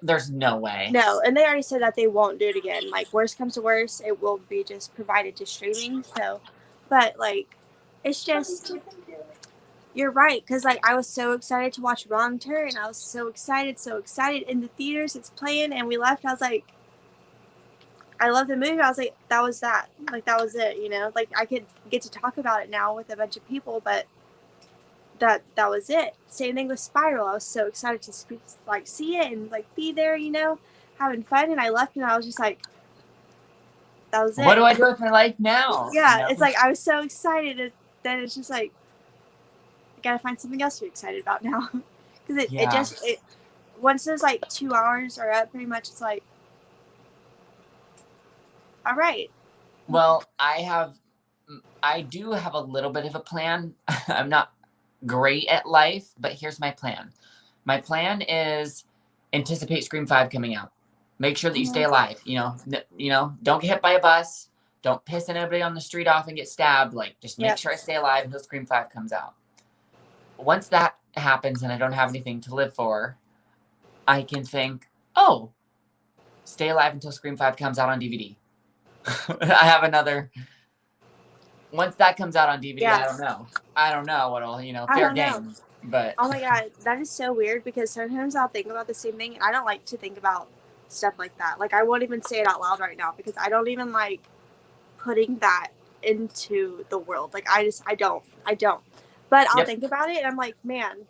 There's no way. No, and they already said that they won't do it again. Like worst comes to worst, it will be just provided to streaming. So, but like, it's just you're right because like I was so excited to watch Wrong Turn. I was so excited in the theaters. It's playing, and we left. I was like, I love the movie. I was like, that was that. Like that was it. You know, like I could get to talk about it now with a bunch of people, but that was it. Same thing with Spiral. I was so excited to like see it and like be there. You know, having fun. And I left, and I was just like, that was it. What do I do with my life now? Yeah, You know? it's like I was so excited, and then it's just like I gotta find something else to be excited about now because Yeah. it once those like 2 hours are up, pretty much it's like, all right. Well, I do have a little bit of a plan. I'm not great at life, but here's my plan. My plan is anticipate Scream 5 coming out. Make sure that you stay Mhm. alive. You know, don't get hit by a bus. Don't piss anybody on the street off and get stabbed. Like, just make Yep. sure I stay alive until Scream 5 comes out. Once that happens and I don't have anything to live for, I can think, oh, stay alive until Scream 5 comes out on DVD. I have another. Once that comes out on DVD, I don't Yes. know. I don't know what'll, I fair don't know. game. But Oh my god, that is so weird because sometimes I'll think about the same thing, and I don't like to think about stuff like that. Like I won't even say it out loud right now because I don't even like putting that into the world. Like I don't. But I'll yep. think about it, and I'm like, man,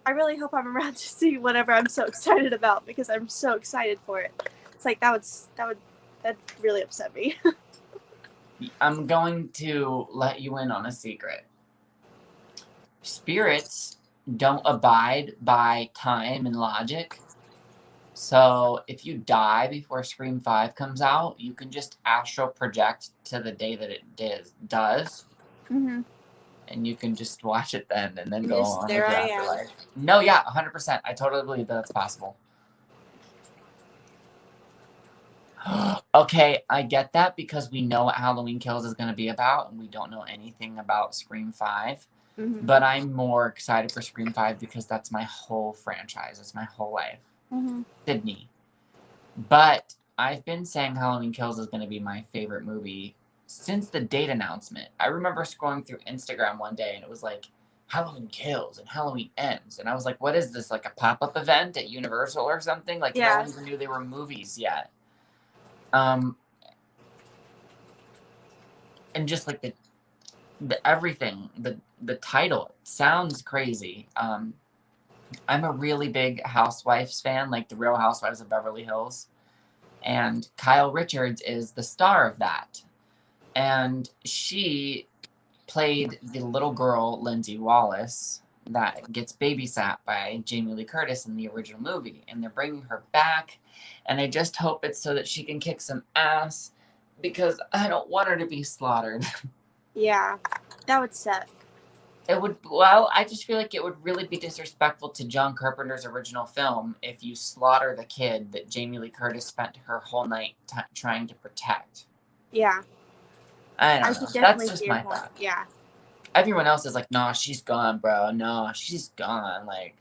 I really hope I'm around to see whatever I'm so excited about because I'm so excited for it. It's like that really upset me. I'm going to let you in on a secret. Spirits don't abide by time and logic. So if you die before Scream 5 comes out, you can just astral project to the day that it does. Mm-hmm. And you can just watch it then and then And go just on with there your I am. afterlife. No, yeah, 100%. I totally believe that's possible. Okay, I get that because we know what Halloween Kills is going to be about and we don't know anything about Scream 5. Mm-hmm. But I'm more excited for Scream 5 because that's my whole franchise. It's my whole life. Mm-hmm. Sydney. But I've been saying Halloween Kills is going to be my favorite movie since the date announcement. I remember scrolling through Instagram one day and it was like, Halloween Kills and Halloween Ends. And I was like, what is this? Like a pop-up event at Universal or something? Like no one even knew they were movies yet. And just like the everything, the title sounds crazy. I'm a really big Housewives fan, like the Real Housewives of Beverly Hills. And Kyle Richards is the star of that. And she played the little girl, Lindsay Wallace, that gets babysat by Jamie Lee Curtis in the original movie. And they're bringing her back. And I just hope it's so that she can kick some ass because I don't want her to be slaughtered. Yeah, that would suck. It would, well, I just feel like it would really be disrespectful to John Carpenter's original film if you slaughter the kid that Jamie Lee Curtis spent her whole night trying to protect. Yeah. I don't I know. could That's definitely just see your my point. thought. Yeah. Everyone else is like, nah, she's gone, bro. No, she's gone. Like,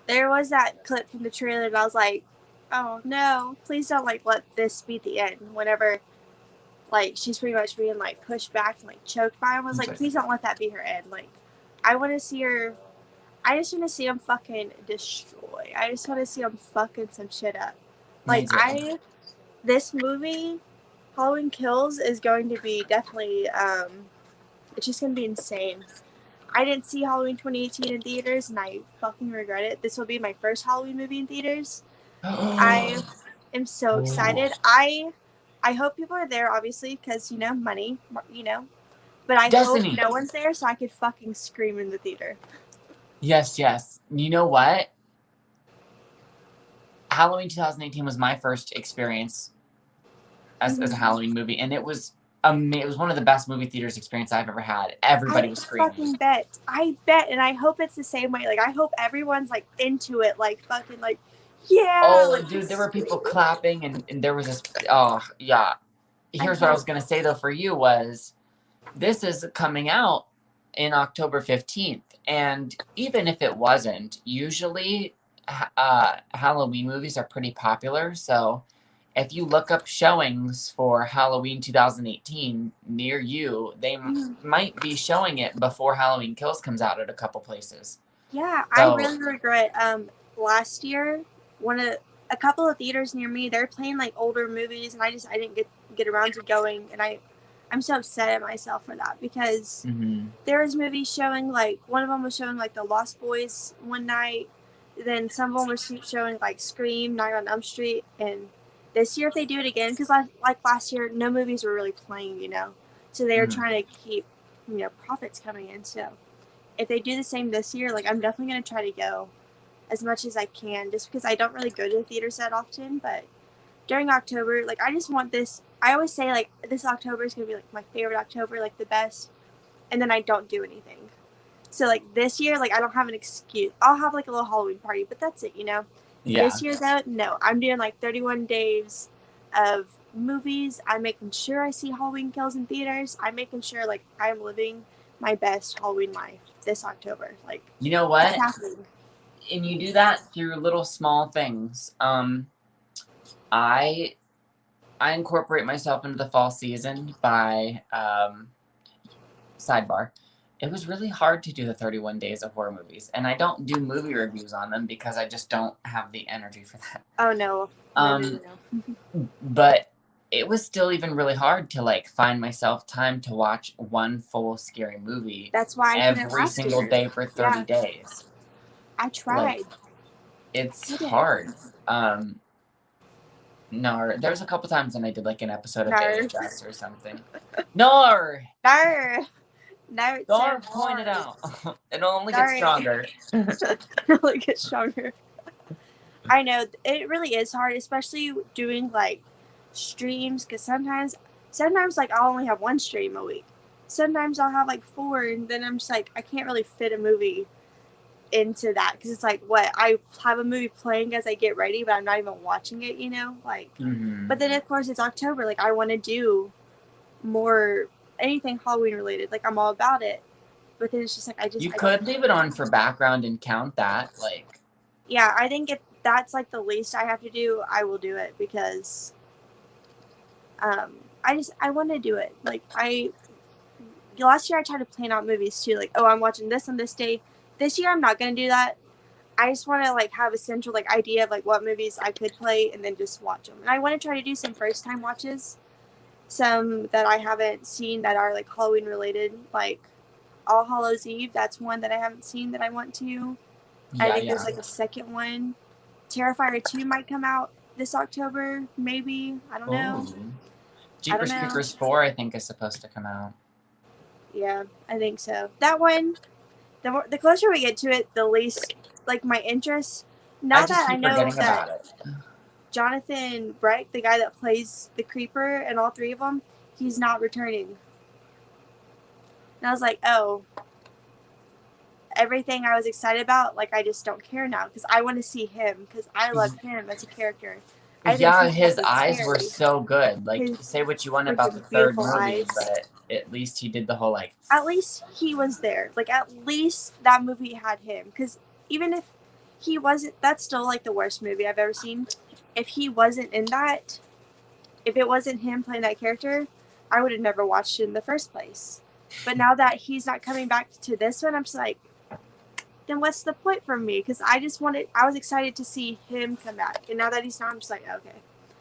There was that clip from the trailer and I was like, oh no, please don't like let this be the end. Whenever like she's pretty much being like pushed back and like choked by him, I was like, please don't let that be her end. Like, I want to see her. I just want to see him fucking destroy. I just want to see him fucking some shit up. Like this movie, Halloween Kills, is going to be definitely. It's just gonna be insane. I didn't see Halloween 2018 in theaters, and I fucking regret it. This will be my first Halloween movie in theaters. I am so excited. I hope people are there, obviously, because, money, But I hope Destiny. no one's there so I could fucking scream in the theater. Yes. You know what? Halloween 2018 was my first experience as a Halloween movie, and it was it was one of the best movie theaters experience I've ever had. Everybody was screaming. I bet, and I hope it's the same way. Like, I hope everyone's, like, into it, like, fucking, like, yeah. Oh, like, dude, there were people clapping, and there was this, oh, yeah. Here's what I was going to say, though, for you was, this is coming out in October 15th, and even if it wasn't, usually Halloween movies are pretty popular, so if you look up showings for Halloween 2018 near you, they might be showing it before Halloween Kills comes out at a couple places. Yeah, so, I really regret last year a couple of theaters near me, they're playing like older movies, and I didn't get around to going, and I'm so upset at myself for that because there was movies showing, like one of them was showing like The Lost Boys one night, then some of them were showing like Scream, Nightmare on Elm Street, and this year if they do it again, because like last year no movies were really playing, so they were trying to keep profits coming in. So if they do the same this year, like I'm definitely gonna try to go as much as I can, just because I don't really go to the theaters that often. But during October, like I just want this. I always say like this October is gonna be like my favorite October, like the best, and then I don't do anything. So like this year, like I don't have an excuse. I'll have like a little Halloween party, but that's it, Yeah. This year though, no, I'm doing like 31 days of movies. I'm making sure I see Halloween Kills in theaters. I'm making sure like I'm living my best Halloween life this October. Like, you know what? It's happening. And you do that through little small things. I incorporate myself into the fall season by sidebar. It was really hard to do the 31 days of horror movies, and I don't do movie reviews on them because I just don't have the energy for that. Oh no. No. But it was still even really hard to like find myself time to watch one full scary movie. That's why I every single day for 30 days. I tried. Like, it's hard. No, there's a couple times when I did like an episode of AHS or something. No. Don't point it out. It'll only get stronger. It'll only get stronger. I know it really is hard, especially doing like streams, because sometimes like I'll only have one stream a week. Sometimes I'll have like 4, and then I'm just like I can't really fit a movie into that because it's like what I have a movie playing as I get ready, but I'm not even watching it, like. But then of course it's October, like I want to do more anything Halloween related, like I'm all about it. But then it's just like you could leave it on for background and count that, like. Yeah, I think if that's like the least I have to do, I will do it because I want to do it. Like last year I tried to plan out movies too, like, oh, I'm watching this on this day. This year I'm not going to do that. I just want to like have a central like idea of like what movies I could play and then just watch them. And I want to try to do some first time watches, some that I haven't seen that are like Halloween related, like All Hallows Eve. That's one that I haven't seen that I want to. I think there's like a second one. Terrifier 2 might come out this October, maybe. I don't know. Jeepers Creepers 4 I think is supposed to come out. Yeah, I think so. That one, the closer we get to it, the least like my interest. I Now just that I keep know forgetting that about it. Jonathan Bright, the guy that plays the creeper in all three of them, he's not returning. And I was like, oh, everything I was excited about, like I just don't care now because I want to see him because I love him as a character. I think Yeah, he's his fucking eyes were scary. so good. Like, His say what you want about the freaking third beautiful movie, eyes. but at least he did the whole like. At least he was there. Like at least that movie had him. Because even if he wasn't, that's still like the worst movie I've ever seen. If he wasn't in that, if it wasn't him playing that character, I would have never watched it in the first place. But now that he's not coming back to this one, I'm just like, then what's the point for me? Because I was excited to see him come back. And now that he's not, I'm just like, okay.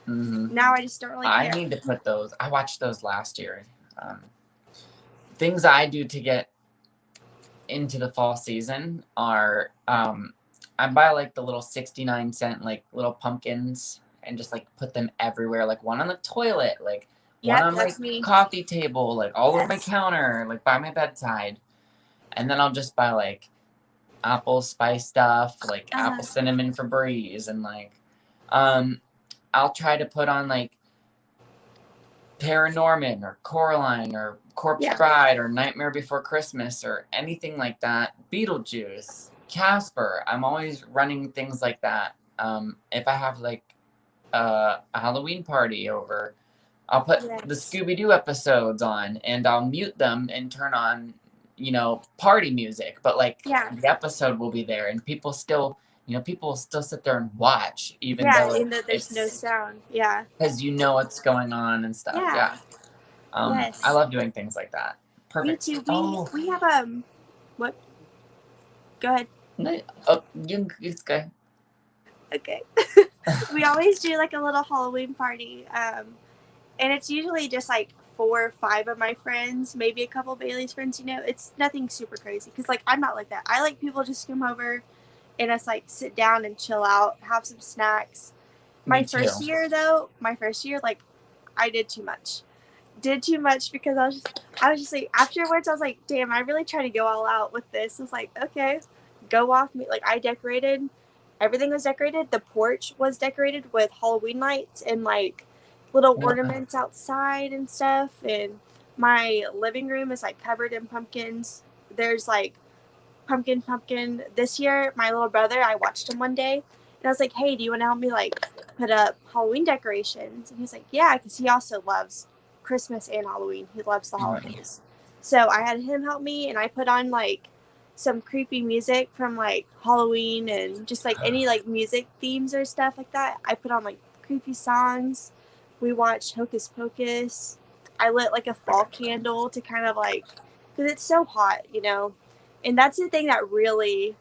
Mm-hmm. Now I just don't really I care. need to put those. I watched those last year. Things I do to get into the fall season are I buy like the little 69-cent like little pumpkins and just like put them everywhere, like one on the toilet, like one Yep, on my that's me. coffee table, like all over my Yes. counter, like by my bedside. And then I'll just buy like apple spice stuff, like apple cinnamon Febreze, and like I'll try to put on like Paranorman or Coraline or Corpse Bride or Nightmare Before Christmas or anything like that. Beetlejuice, Casper. I'm always running things like that. If I have like a Halloween party over, I'll put the Yes. Scooby Doo episodes on and I'll mute them and turn on, party music. But like Yeah. the episode will be there and people still sit there and watch even Yeah, though in that there's no it's sound. Yeah. because what's going on and stuff. Yeah. Yeah. I Yes. love doing things like that. Me Perfect. too. Oh, We have what? Go ahead. no, oh, it's good. Okay. We always do like a little Halloween party. And it's usually just like 4 or 5 of my friends, maybe a couple of Bailey's friends. It's nothing super crazy because like I'm not like that. I like people just come over and us like sit down and chill out, have some snacks. Me too. My first year, like I did too much. Did too much because I was just like afterwards I was like, damn, I really try to go all out with this. I was like, okay, go off me. Like I decorated, everything was decorated. The porch was decorated with Halloween lights and like little ornaments outside and stuff. And my living room is like covered in pumpkins. There's like pumpkin. This year, my little brother, I watched him one day, and I was like, "Hey, do you want to help me like put up Halloween decorations?" And he's like, "Yeah," because he also loves Christmas and Halloween. He loves the holidays. So I had him help me, and I put on like some creepy music from like Halloween and just like any like music themes or stuff like that. I put on like creepy songs. We watched Hocus Pocus. I lit like a fall candle to kind of like, because it's so hot. And that's the thing that really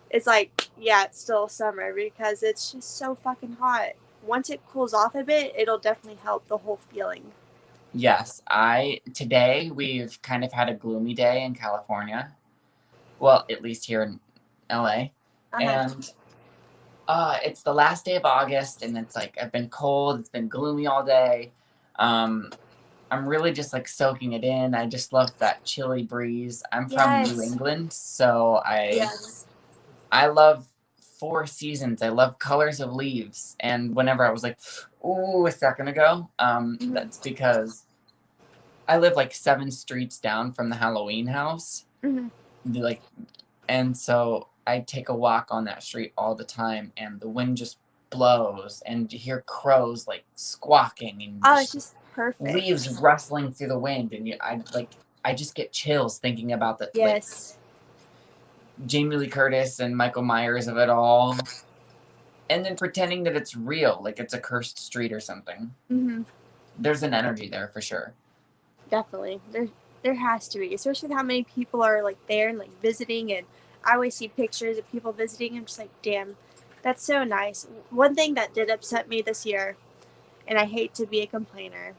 is like, yeah, it's still summer because it's just so fucking hot. Once it cools off a bit, it'll definitely help the whole feeling. Yes, today we've kind of had a gloomy day in California. Well, at least here in LA. And it's the last day of August and it's like I've been cold, it's been gloomy all day. I'm really just like soaking it in. I just love that chilly breeze. I'm from New Yes. England, so Yes. I love 4 seasons. I love colors of leaves. And whenever I was like, ooh, a second ago, that's because I live like 7 streets down from the Halloween house. Like, and so I take a walk on that street all the time, and the wind just blows, and you hear crows like squawking, and Oh, it's just perfect. leaves rustling through the wind, and I just get chills thinking about the like Yes. Jamie Lee Curtis and Michael Myers of it all, and then pretending that it's real, like it's a cursed street or something. There's an energy there for sure. Definitely. There has to be, especially with how many people are like there and like visiting. And I always see pictures of people visiting. I'm just like, damn, that's so nice. One thing that did upset me this year, and I hate to be a complainer,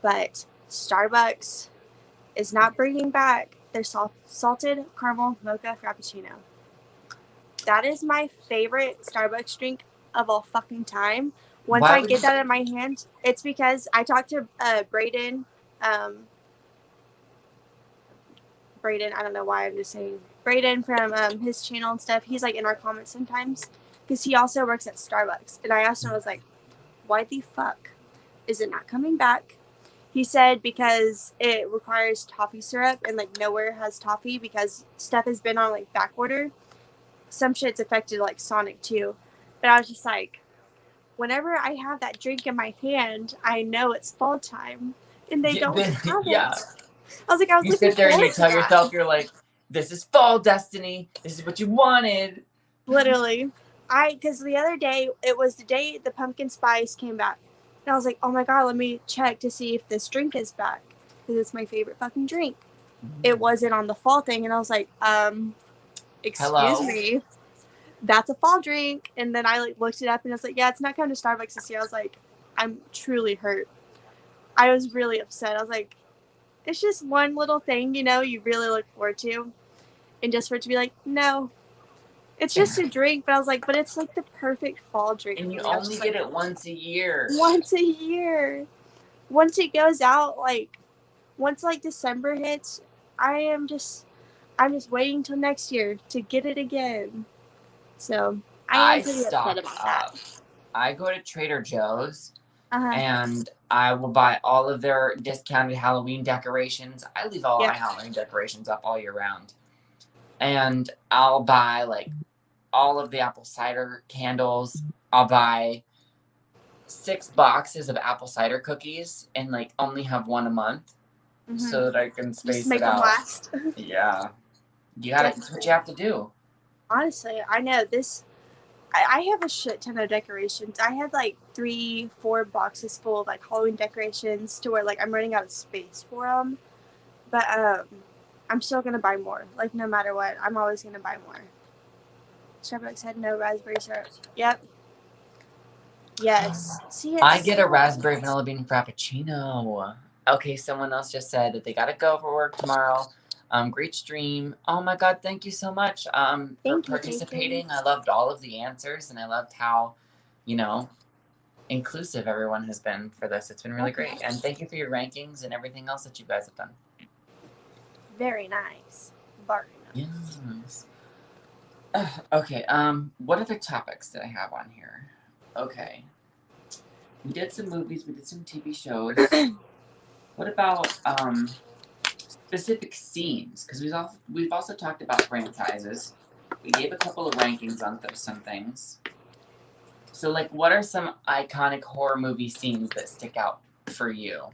but Starbucks is not bringing back their salted caramel mocha frappuccino. That is my favorite Starbucks drink of all fucking time. Once Why I would get you? that in my hand, it's because I talked to Braden. Um, Brayden. I don't know why I'm just saying Brayden from his channel and stuff. He's like in our comments sometimes because he also works at Starbucks. And I asked him, I was like, why the fuck is it not coming back? He said because it requires toffee syrup and like nowhere has toffee because stuff has been on like back order. Some shit's affected like Sonic too. But I was just like, whenever I have that drink in my hand, I know it's fall time and they don't have Yeah. it. I was You looking sit there and you forward to tell that. yourself, you're like, this is fall, Destiny. This is what you wanted. Literally. Because the other day, it was the day the pumpkin spice came back. And I was like, oh my god, let me check to see if this drink is back. Because it's my favorite fucking drink. It wasn't on the fall thing. And I was like, excuse me. That's a fall drink. And then I like looked it up and I was like, yeah, it's not coming to Starbucks this year. I was like, I'm truly hurt. I was really upset. I was like, it's just one little thing, you know, you really look forward to. And just for it to be like, no, it's just a drink. But I was like, but it's like the perfect fall drink. And you for me. only get it once a year. Once a year. Once it goes out, like, once like December hits, I'm just waiting till next year to get it again. So I am pretty upset about that. I go to Trader Joe's Uh-huh. and I will buy all of their discounted Halloween decorations. I leave all my Halloween decorations up all year round. And I'll buy like all of the apple cider candles. I'll buy 6 boxes of apple cider cookies and like only have one a month so that I can space just make it out. them last. Yeah. That's what you have to do. Honestly, I know this. I have a shit ton of decorations. I had like 3-4 boxes full of like Halloween decorations to where like I'm running out of space for them. But I'm still gonna buy more. Like no matter what, I'm always gonna buy more. Starbucks had no raspberry syrup. Yep. Yes. See, I get a raspberry vanilla bean frappuccino. Okay, someone else just said that they gotta go for work tomorrow. Great stream. Oh my god, thank you so much for participating. I loved all of the answers and I loved how, you know, inclusive everyone has been for this. It's been really great. And thank you for your rankings and everything else that you guys have done. Very nice. Very nice. Yes. Okay, what other topics did I have on here? Okay. We did some movies, we did some TV shows. What about specific scenes? Because we've also talked about franchises. We gave a couple of rankings on some things. So, like, what are some iconic horror movie scenes that stick out for you?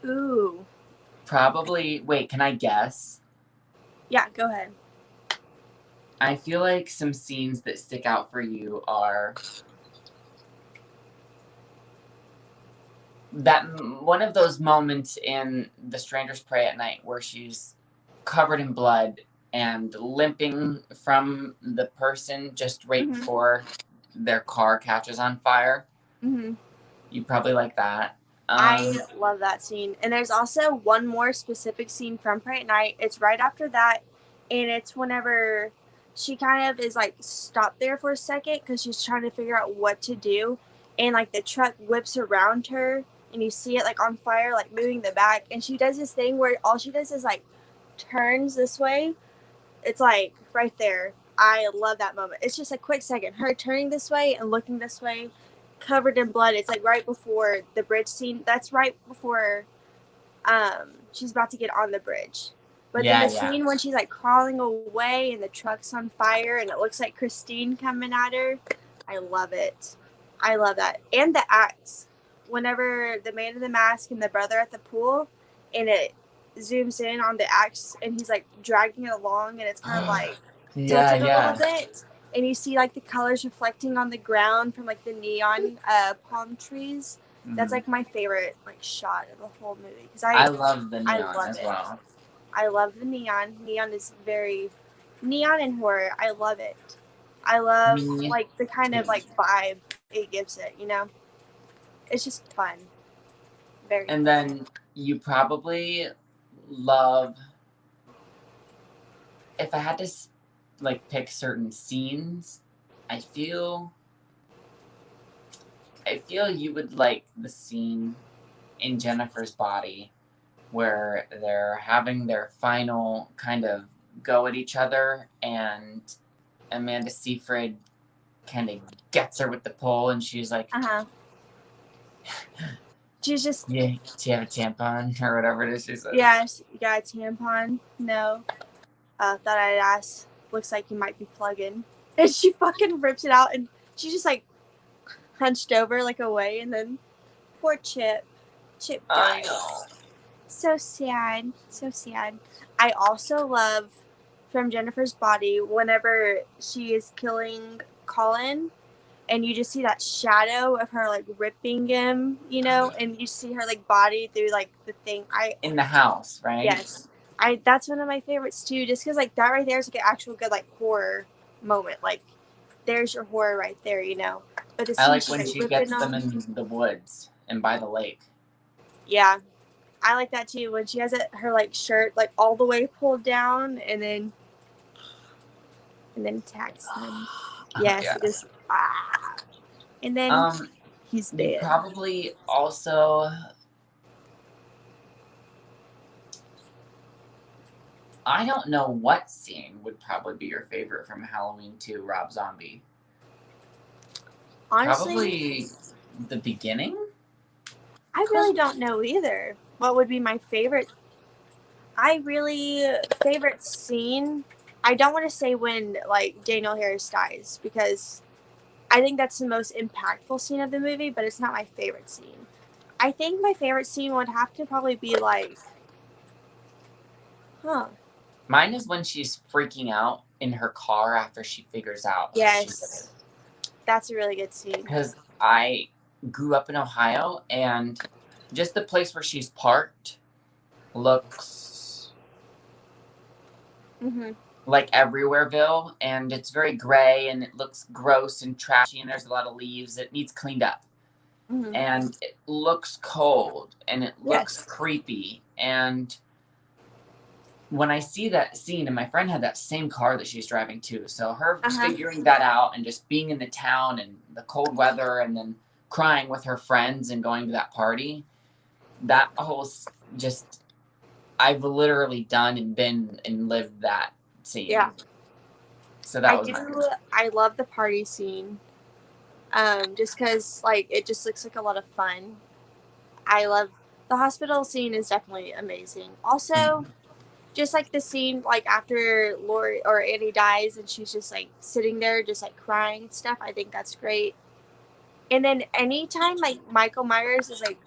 Ooh. Probably. Wait, can I guess? Yeah, go ahead. I feel like some scenes that stick out for you are that one of those moments in The Strangers Prey at Night where she's covered in blood and limping from the person just right before their car catches on fire. You probably like that. I love that scene. And there's also one more specific scene from Prey at Night. It's right after that, and it's whenever she kind of is like stopped there for a second because she's trying to figure out what to do, and like the truck whips around her and you see it like on fire, like moving the back, and she does this thing where all she does is like turns this way. It's like right there. I love that moment. It's just a quick second, her turning this way and looking this way, covered in blood. It's like right before the bridge scene. That's right before she's about to get on the bridge. But then the scene when she's like crawling away and the truck's on fire and it looks like Christine coming at her, I love it. I love that. And the axe. Whenever the man in the mask and the brother at the pool, and it zooms in on the axe and he's like dragging it along and it's kind of like tilted a little bit. And you see like the colors reflecting on the ground from like the neon palm trees. That's like my favorite like shot of the whole movie because I love the neon as well. I love the neon. Neon is very neon and horror. I love it. I love like the kind of like vibe it gives it. You know, it's just fun. Very. And then you probably love. If I had to like pick certain scenes, I feel you would like the scene in Jennifer's body where they're having their final kind of go at each other, and Amanda Seyfried kind of gets her with the pole, and she's like, She's just, yeah, do you have a tampon or whatever it is she says? yes, you got a tampon? No. Thought I'd ask. Looks like you might be plugging. And she fucking rips it out, and she's just like hunched over, like away, and then poor Chip. Chip I dies. know. So sad. So sad. I also love from Jennifer's Body whenever she is killing Colin, and you just see that shadow of her like ripping him, you know, and you see her like body through like the thing. In the house, right? Yes. That's one of my favorites too, just because like that right there is like an actual good like horror moment. Like there's your horror right there, you know. But the I scene like she's when like she ripping gets them off. in the woods and by the lake. Yeah, I like that too when she has her like shirt like all the way pulled down and then attacks them. Yes, Yeah. it is. And then he's You dead. probably also, I don't know what scene would probably be your favorite from Halloween 2, Rob Zombie. Honestly, Probably the beginning? I really don't know either. What would be my favorite? Favorite scene. I don't want to say when like Daniel Harris dies because I think that's the most impactful scene of the movie, but it's not my favorite scene. I think my favorite scene would have to probably be like, Mine is when she's freaking out in her car after she figures out. Yes, that's a really good scene. Because I grew up in Ohio, and just the place where she's parked looks like Everywhereville, and it's very gray, and it looks gross and trashy, and there's a lot of leaves. It needs cleaned up. And it looks cold, and it looks creepy, and when I see that scene, and my friend had that same car that she's driving too, so her figuring that out and just being in the town and the cold weather and then crying with her friends and going to that party, that whole just, I've literally done and been and lived that scene. Yeah. So that I love the party scene. Just because like it just looks like a lot of fun. I love the hospital scene is definitely amazing. Also, just like the scene like after Lori or Annie dies and she's just like sitting there just like crying and stuff. I think that's great. And then anytime like Michael Myers is like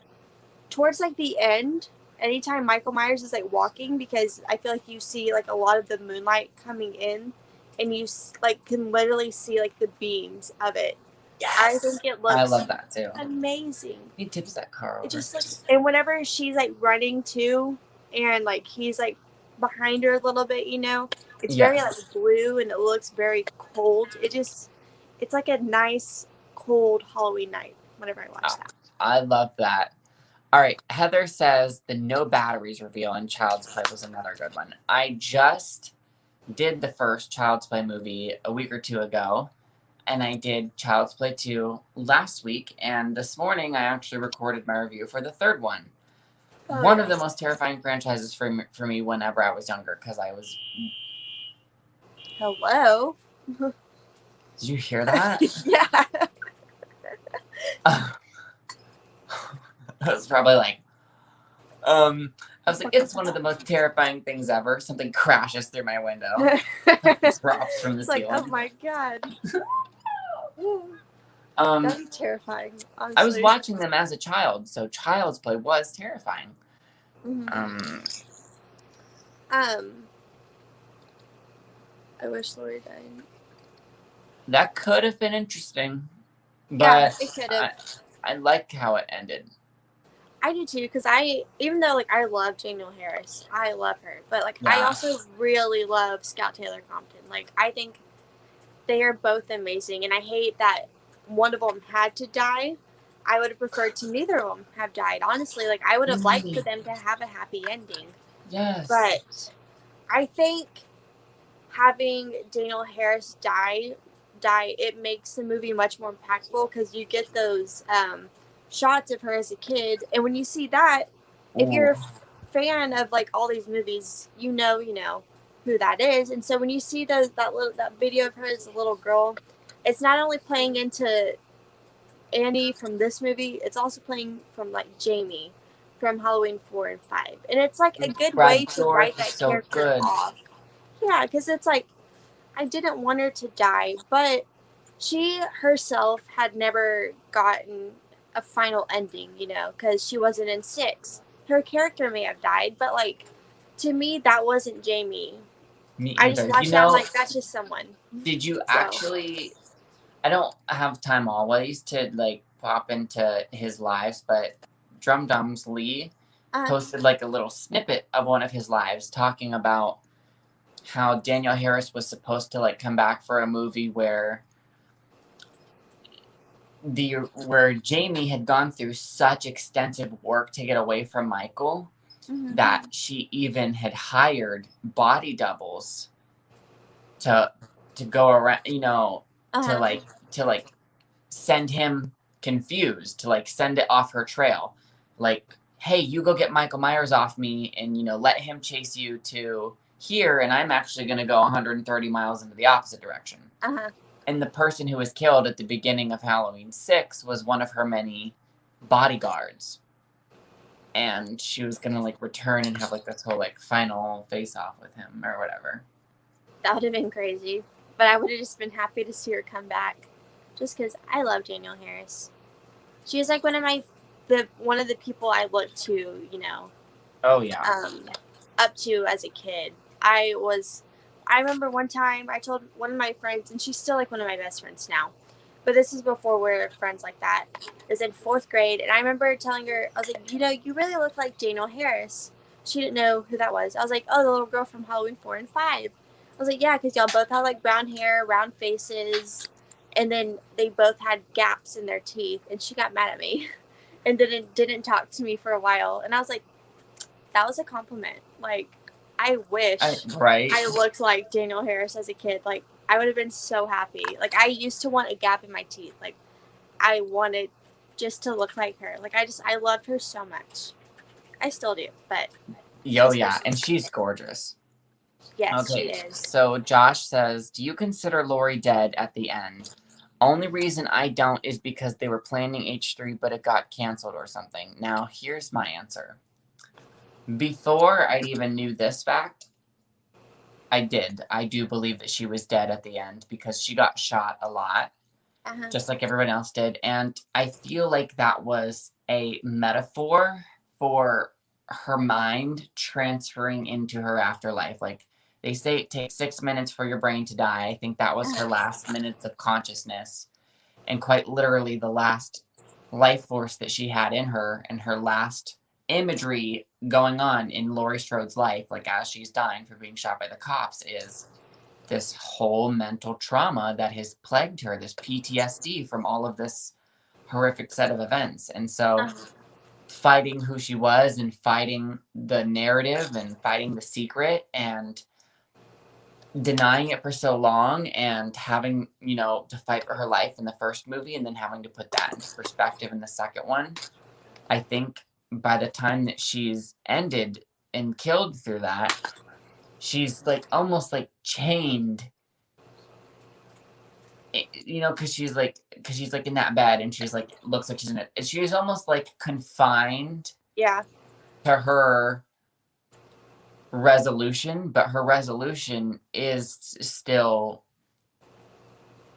towards like the end, anytime Michael Myers is like walking, because I feel like you see like a lot of the moonlight coming in, and you like can literally see like the beams of it. Yes. I think it looks. I love that too. Amazing. He tips that car over. It just looks, and whenever she's like running too, and like he's like behind her a little bit, you know, it's very like blue and it looks very cold. It's like a nice cold Halloween night whenever I watch that. I love that. All right, Heather says the no batteries reveal in Child's Play was another good one. I just did the first Child's Play movie a week or two ago, and I did Child's Play 2 last week, and this morning I actually recorded my review for the third one. One of the most terrifying franchises for me whenever I was younger, because I was... Hello? Did you hear that? Yeah. I was probably like... I was like, it's one of the most terrifying things ever. Something crashes through my window. Drops from the ceiling. Like, oh my god. That'd be terrifying, honestly. I was watching them as a child, so Child's Play was terrifying. I wish Lori died. That could have been interesting, but yeah, it could have. I like how it ended. I do too, because even though like I love Daniel Harris, I love her, but like Yeah. I also really love Scout Taylor Compton. Like I think they are both amazing, and I hate that one of them had to die. I would have preferred to neither of them have died. Honestly, like I would have liked for them to have a happy ending. Yes. But I think having Daniel Harris die, it makes the movie much more impactful because you get those shots of her as a kid, and when you see that, if you're fan of like all these movies, you know who that is. And so when you see that video of her as a little girl, it's not only playing into Annie from this movie, it's also playing from like Jamie from Halloween 4 and 5. And it's like a good way Brad to Dourif write is that so character good. off. Yeah, because it's like, I didn't want her to die, but she herself had never gotten a final ending, because she wasn't in 6. Her character may have died, but like, to me, that wasn't Jamie. Me I just either. watched that, I'm like, that's just someone. Did you So, actually? I don't have time always to like pop into his lives, but Drum Dums Lee uh, posted like a little snippet of one of his lives talking about how Danielle Harris was supposed to like come back for a movie where Jamie had gone through such extensive work to get away from Michael that she even had hired body doubles to go around, to like send him confused, to like send it off her trail. Like, hey, you go get Michael Myers off me and let him chase you to here, and I'm actually gonna go 130 miles into the opposite direction. And the person who was killed at the beginning of Halloween 6 was one of her many bodyguards. And she was gonna like return and have like this whole like final face off with him or whatever. that would have been crazy. But I would have just been happy to see her come back. Just because I love Danielle Harris. She was like one of the people I looked to, Oh yeah. up to as a kid. I remember one time I told one of my friends, and she's still like one of my best friends now, but this is before we're friends like that. It was in 4th grade, and I remember telling her, I was like, you really look like Danielle Harris. She didn't know who that was. I was like, oh, the little girl from Halloween 4 and 5. I was like, yeah, because y'all both had like brown hair, round faces, and then they both had gaps in their teeth. And she got mad at me, and didn't talk to me for a while. And I was like, that was a compliment. Like, I wish Right. I looked like Danielle Harris as a kid. Like, I would have been so happy. Like, I used to want a gap in my teeth. Like, I wanted just to look like her. Like, I loved her so much. I still do, but Yeah, and she's gorgeous. yes, she Okay, is. so Josh says, do you consider Lori dead at the end? Only reason I don't is because they were planning H3, but it got canceled or something. Now, here's my answer. Before I even knew this fact, I do believe that she was dead at the end because she got shot a lot, just like everyone else did. And I feel like that was a metaphor for her mind transferring into her afterlife. Like, they say it takes 6 minutes for your brain to die. I think that was her last minutes of consciousness, and quite literally the last life force that she had in her, and her last imagery going on in Laurie Strode's life, like as she's dying for being shot by the cops, is this whole mental trauma that has plagued her, this PTSD from all of this horrific set of events. And so fighting who she was and fighting the narrative and fighting the secret and denying it for so long and having, to fight for her life in the first movie and then having to put that into perspective in the second one. I think by the time that she's ended and killed through that, she's like almost like chained, because she's like in that bed and she's like, looks like she's in it. She's almost like confined to her resolution, but her resolution is still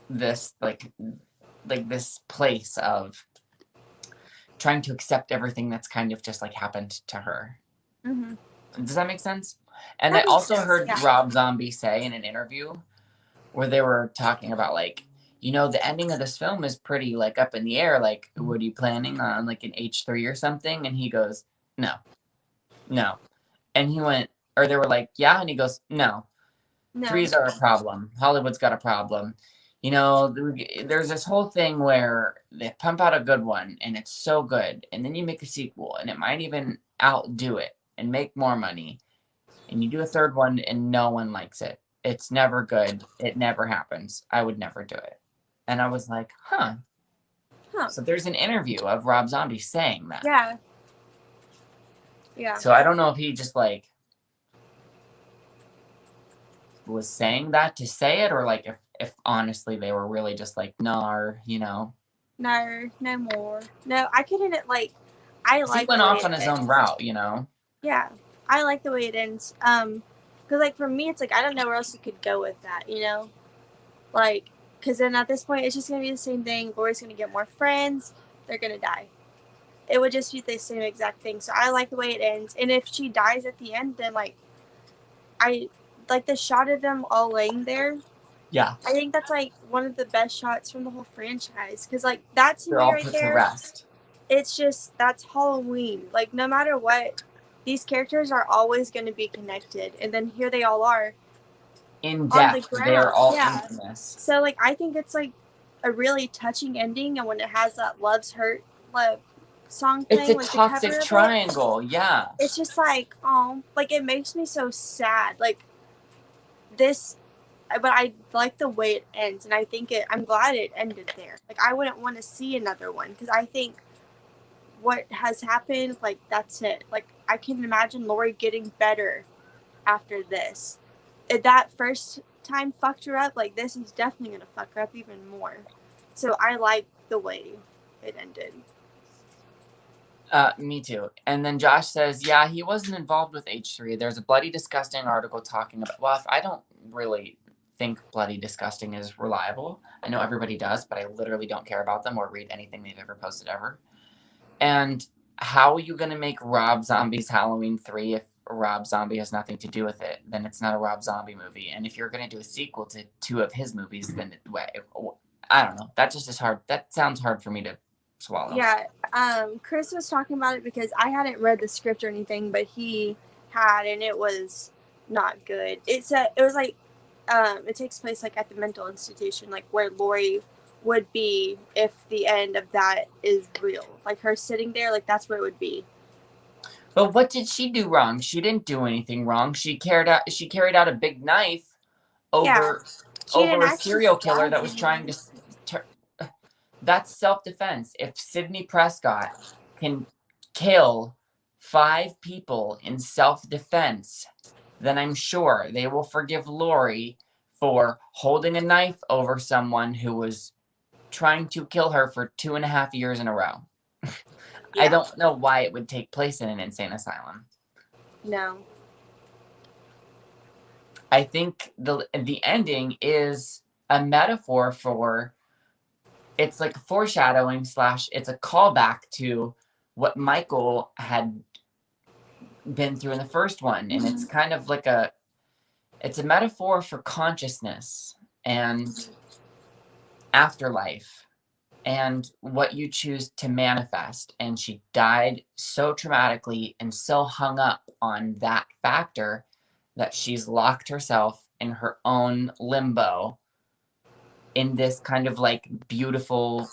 this like this place of trying to accept everything that's kind of just like happened to her. Does that make sense? And I also heard Rob Zombie say in an interview where they were talking about like, the ending of this film is pretty like up in the air. Like, what are you planning on, like an H3 or something? And he goes, no. And he went, or they were like, yeah. And he goes, no. Threes are a problem. Hollywood's got a problem. There's this whole thing where they pump out a good one and it's so good, and then you make a sequel and it might even outdo it and make more money, and you do a third one and no one likes it. It's never good. It never happens. I would never do it. And I was like, huh. So there's an interview of Rob Zombie saying that. Yeah. Yeah. So I don't know if he just like was saying that to say it, or like if honestly they were really just like, nah, you know. No, no more. No, I couldn't like. I 'Cause he like went the way off on it his own ends. route, you know. Yeah, I like the way it ends. Because like for me, it's like I don't know where else you could go with that. You know, like because then at this point, it's just gonna be the same thing. Lori's gonna get more friends. They're gonna die. It would just be the same exact thing. So I like the way it ends. And if she dies at the end, then like I like the shot of them all laying there. Yeah, I think that's like one of the best shots from the whole franchise because like that to they're me all right put to there, rest. it's just that's Halloween. Like no matter what, these characters are always going to be connected, and then here they all are In on the depth, they're ground. all Yeah. infamous. So like I think it's like a really touching ending, and when it has that "Love's Hurt" love song It's playing, a like the cover toxic of it, triangle, yeah. it's just like oh, like it makes me so sad. Like this but I like the way it ends, and I think it. I'm glad it ended there. Like I wouldn't want to see another one because I think what has happened, like that's it. Like I can imagine Lori getting better after this. If that first time fucked her up, like this is definitely gonna fuck her up even more. So I like the way it ended. Me too. And then Josh says, yeah, he wasn't involved with H3. There's a bloody disgusting article talking about. Well, I don't really think bloody disgusting is reliable. I know everybody does, but I literally don't care about them or read anything they've ever posted ever. And how are you going to make Rob Zombie's Halloween 3 if Rob Zombie has nothing to do with it? Then it's not a Rob Zombie movie. And if you're going to do a sequel to 2 of his movies, then I don't know. That just is hard. That sounds hard for me to swallow. Yeah, Chris was talking about it because I hadn't read the script or anything, but he had, and it was not good. It was like it takes place like at the mental institution, like where Lori would be if the end of that is real. Like her sitting there, like that's where it would be. But what did she do wrong? She didn't do anything wrong. She carried out a big knife Yeah, over she didn't over a actually serial killer stab that was trying anyone. to. That's self-defense. If Sidney Prescott can kill 5 people in self-defense, then I'm sure they will forgive Lori for holding a knife over someone who was trying to kill her for 2.5 years in a row. I Yeah, don't know why it would take place in an insane asylum. no. I think the ending is a metaphor for, it's like foreshadowing slash it's a callback to what Michael had been through in the first one, and it's kind of like it's a metaphor for consciousness and afterlife and what you choose to manifest. And she died so traumatically and so hung up on that factor that she's locked herself in her own limbo in this kind of like beautiful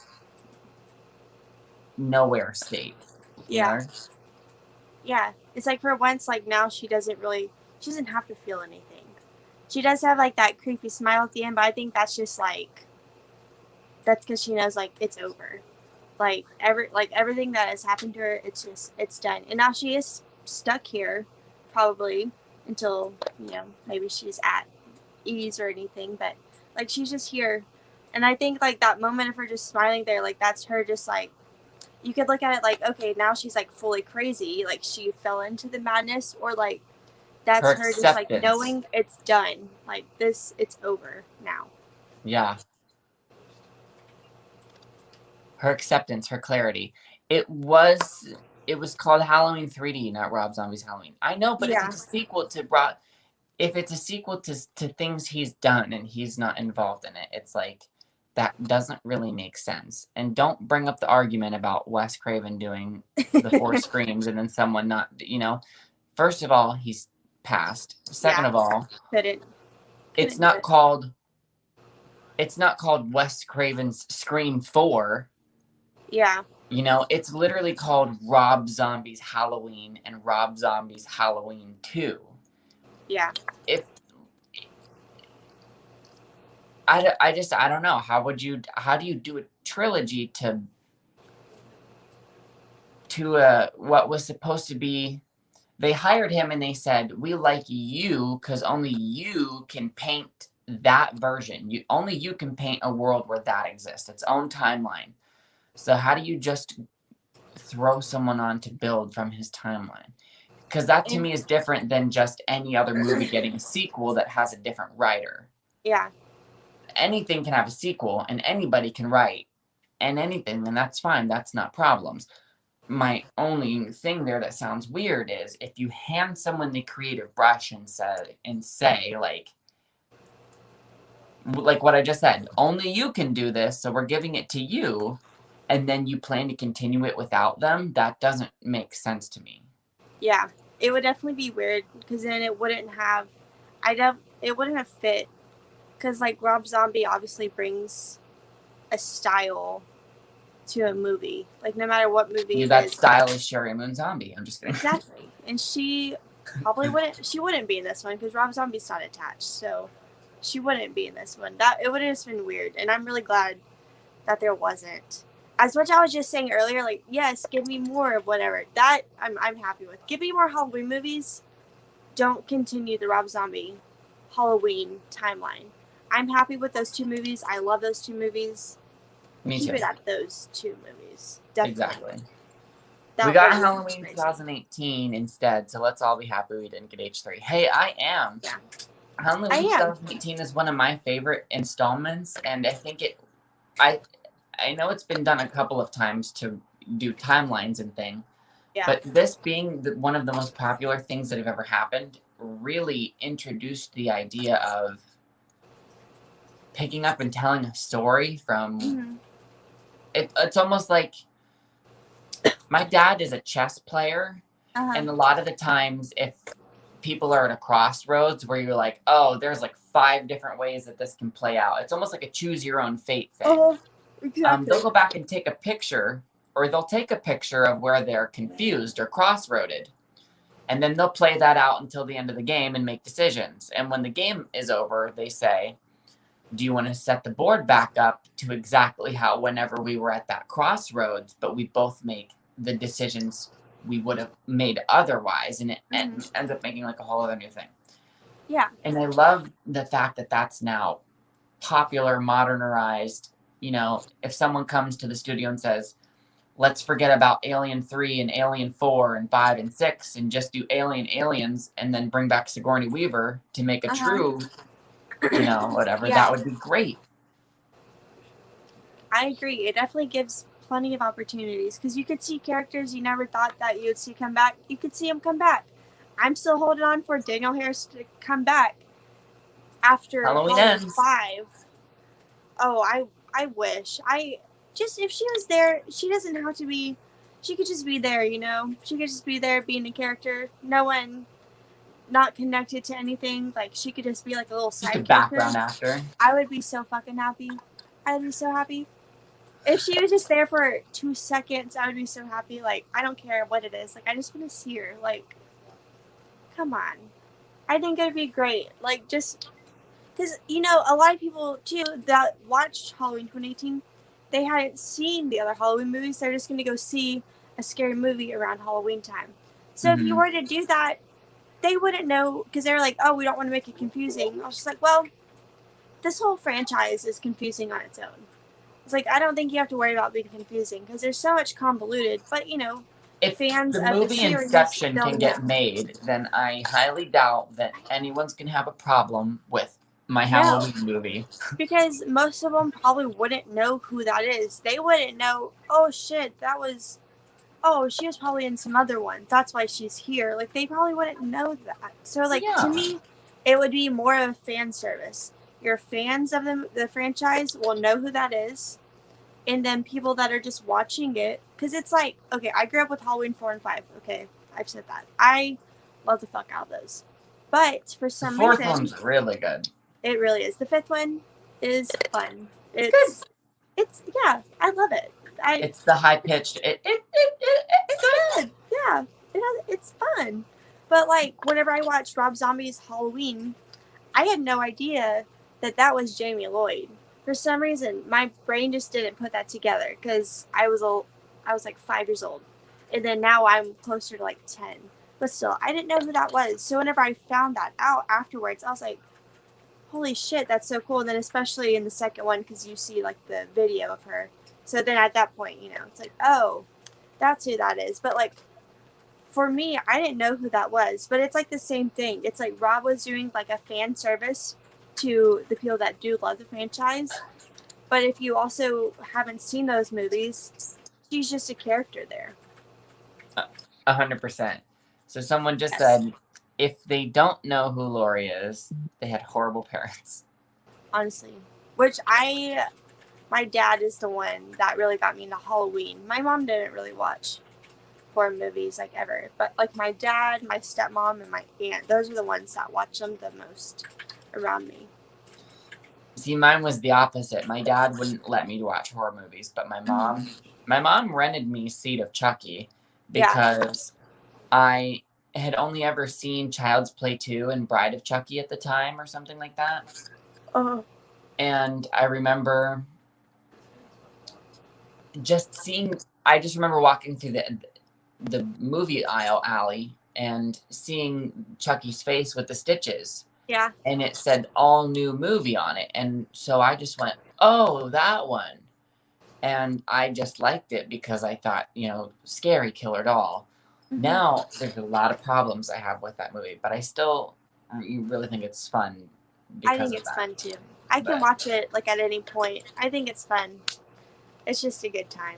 nowhere state, you Yeah, know? yeah. It's like for once, like now she doesn't have to feel anything. She does have like that creepy smile at the end, but I think that's just like that's because she knows like it's over. Like everything that has happened to her, it's done. And now she is stuck here, probably until maybe she's at ease or anything. But like she's just here, and I think like that moment of her just smiling there, like that's her just like you could look at it like okay now she's like fully crazy, like she fell into the madness, or like Her that's her just like acceptance. knowing it's done, like this it's over now. Yeah. Her acceptance, her clarity. It was it was called Halloween 3D, not Rob Zombie's Halloween. I know, but if Yeah, it's a sequel to Rob, if it's a sequel to things he's done and he's not involved in it, it's like that doesn't really make sense. And don't bring up the argument about Wes Craven doing the 4 screams and then someone not, first of all, he's passed. Second yeah, of all, couldn't it's couldn't do not it. called it's not called Wes Craven's Scream 4. Yeah, It's literally called Rob Zombie's Halloween and Rob Zombie's Halloween 2. yeah. If I don't know, how do you do a trilogy to what was supposed to be they hired him and they said, we like you because only you can paint that version. Only you can paint a world where that exists, its own timeline. So how do you just throw someone on to build from his timeline? Because that to me is different than just any other movie getting a sequel that has a different writer. Yeah. Anything can have a sequel and anybody can write and anything, and that's fine. That's not problems. My only thing there that sounds weird is if you hand someone the creative brush and say like what I just said, only you can do this, so we're giving it to you, and then you plan to continue it without them, that doesn't make sense to me. Yeah, it would definitely be weird because then it wouldn't have, it wouldn't have fit. Because like Rob Zombie obviously brings a style to a movie. Like no matter what movie That style is Sherry Moon Zombie. I'm just kidding. Exactly, and she probably wouldn't. She wouldn't be in this one because Rob Zombie's not attached, so she wouldn't be in this one. That it would have just been weird, and I'm really glad that there wasn't. As much I was just saying earlier, like yes, give me more of whatever. That I'm happy with. Give me more Halloween movies. Don't continue the Rob Zombie Halloween timeline. I'm happy with those 2 movies. I love those 2 movies. Me Keep too. it at those 2 movies. Definitely. Exactly. That we got was Halloween 2018 instead, so let's all be happy we didn't get H3. Hey, I am. Yeah. Halloween 2018 is one of my favorite installments, and I think I know it's been done a couple of times to do timelines and things, but this being one of the most popular things that have ever happened really introduced the idea of picking up and telling a story from it's almost like my dad is a chess player, and a lot of the times if people are at a crossroads where you're like, oh, there's like 5 different ways that this can play out, it's almost like a choose your own fate thing. Exactly. They'll go back and take a picture, or they'll take a picture of where they're confused or crossroaded, and then they'll play that out until the end of the game and make decisions. And when the game is over, they say, do you want to set the board back up to exactly how whenever we were at that crossroads, but we both make the decisions we would have made otherwise, and it ends up making like a whole other new thing. Yeah. And I love the fact that that's now popular, modernized. You know, if someone comes to the studio and says, let's forget about Alien 3 and Alien 4 and 5 and 6 and just do Aliens and then bring back Sigourney Weaver to make a true, you know, whatever, that would be great. I agree. It definitely gives plenty of opportunities because you could see characters you never thought that you would see come back. You could see them come back. I'm still holding on for Daniel Harris to come back after Halloween ends. 5. Oh, I wish. If she was there, she doesn't have to be, she could just be there, you know? She could just be there being a character. No one, not connected to anything. Like, she could just be like a little side Just a character. background actor. I would be so fucking happy. I'd be so happy. If she was just there for 2 seconds, I would be so happy. Like, I don't care what it is. Like, I just want to see her. Like, come on. I think it'd be great. Like, just, because, you know, a lot of people, too, that watched Halloween 2018, they hadn't seen the other Halloween movies. They're just going to go see a scary movie around Halloween time. So if you were to do that, they wouldn't know, because they're like, oh, we don't want to make it confusing. I was just like, well, this whole franchise is confusing on its own. It's like, I don't think you have to worry about being confusing because there's so much convoluted. But, you know, if fans the of movie the series Inception don't can get know. made, then I highly doubt that anyone's going to have a problem with my Halloween movie. Because most of them probably wouldn't know who that is. They wouldn't know, oh, shit, she was probably in some other ones. That's why she's here. Like, they probably wouldn't know that. So, like, to me, it would be more of a fan service. Your fans of the franchise will know who that is. And then people that are just watching it. Because it's like, okay, I grew up with Halloween 4 and 5. Okay, I've said that. I love the fuck out of those. But for some reason... The 4th one's really good. It really is. The 5th one is fun. It's good. Yeah, I love it. It's the high-pitched... It's good. Yeah, it's fun. But, like, whenever I watched Rob Zombie's Halloween, I had no idea that was Jamie Lloyd. For some reason, my brain just didn't put that together because I was like 5 years old. And then now I'm closer to like 10. But still, I didn't know who that was. So whenever I found that out afterwards, I was like, holy shit, that's so cool. And then especially in the second one, because you see like the video of her. So then at that point, it's like, oh, that's who that is. But like for me, I didn't know who that was. But it's like the same thing. It's like Rob was doing like a fan service to the people that do love the franchise. But if you also haven't seen those movies, she's just a character there. 100%. So someone just Yes. said, if they don't know who Lori is, they had horrible parents. Honestly. Which my dad is the one that really got me into Halloween. My mom didn't really watch horror movies like ever. But like my dad, my stepmom, and my aunt, those are the ones that watch them the most around me. See, mine was the opposite. My dad wouldn't let me watch horror movies, but my mom rented me Seed of Chucky because I had only ever seen Child's Play 2 and Bride of Chucky at the time or something like that. And I remember I just remember walking through the movie alley and seeing Chucky's face with the stitches. Yeah. And it said all new movie on it. And so I just went, oh, that one. And I just liked it because I thought, scary killer doll. Mm-hmm. Now there's a lot of problems I have with that movie, but I still really think it's fun. I think it's fun too. I can watch it like at any point. I think it's fun. It's just a good time.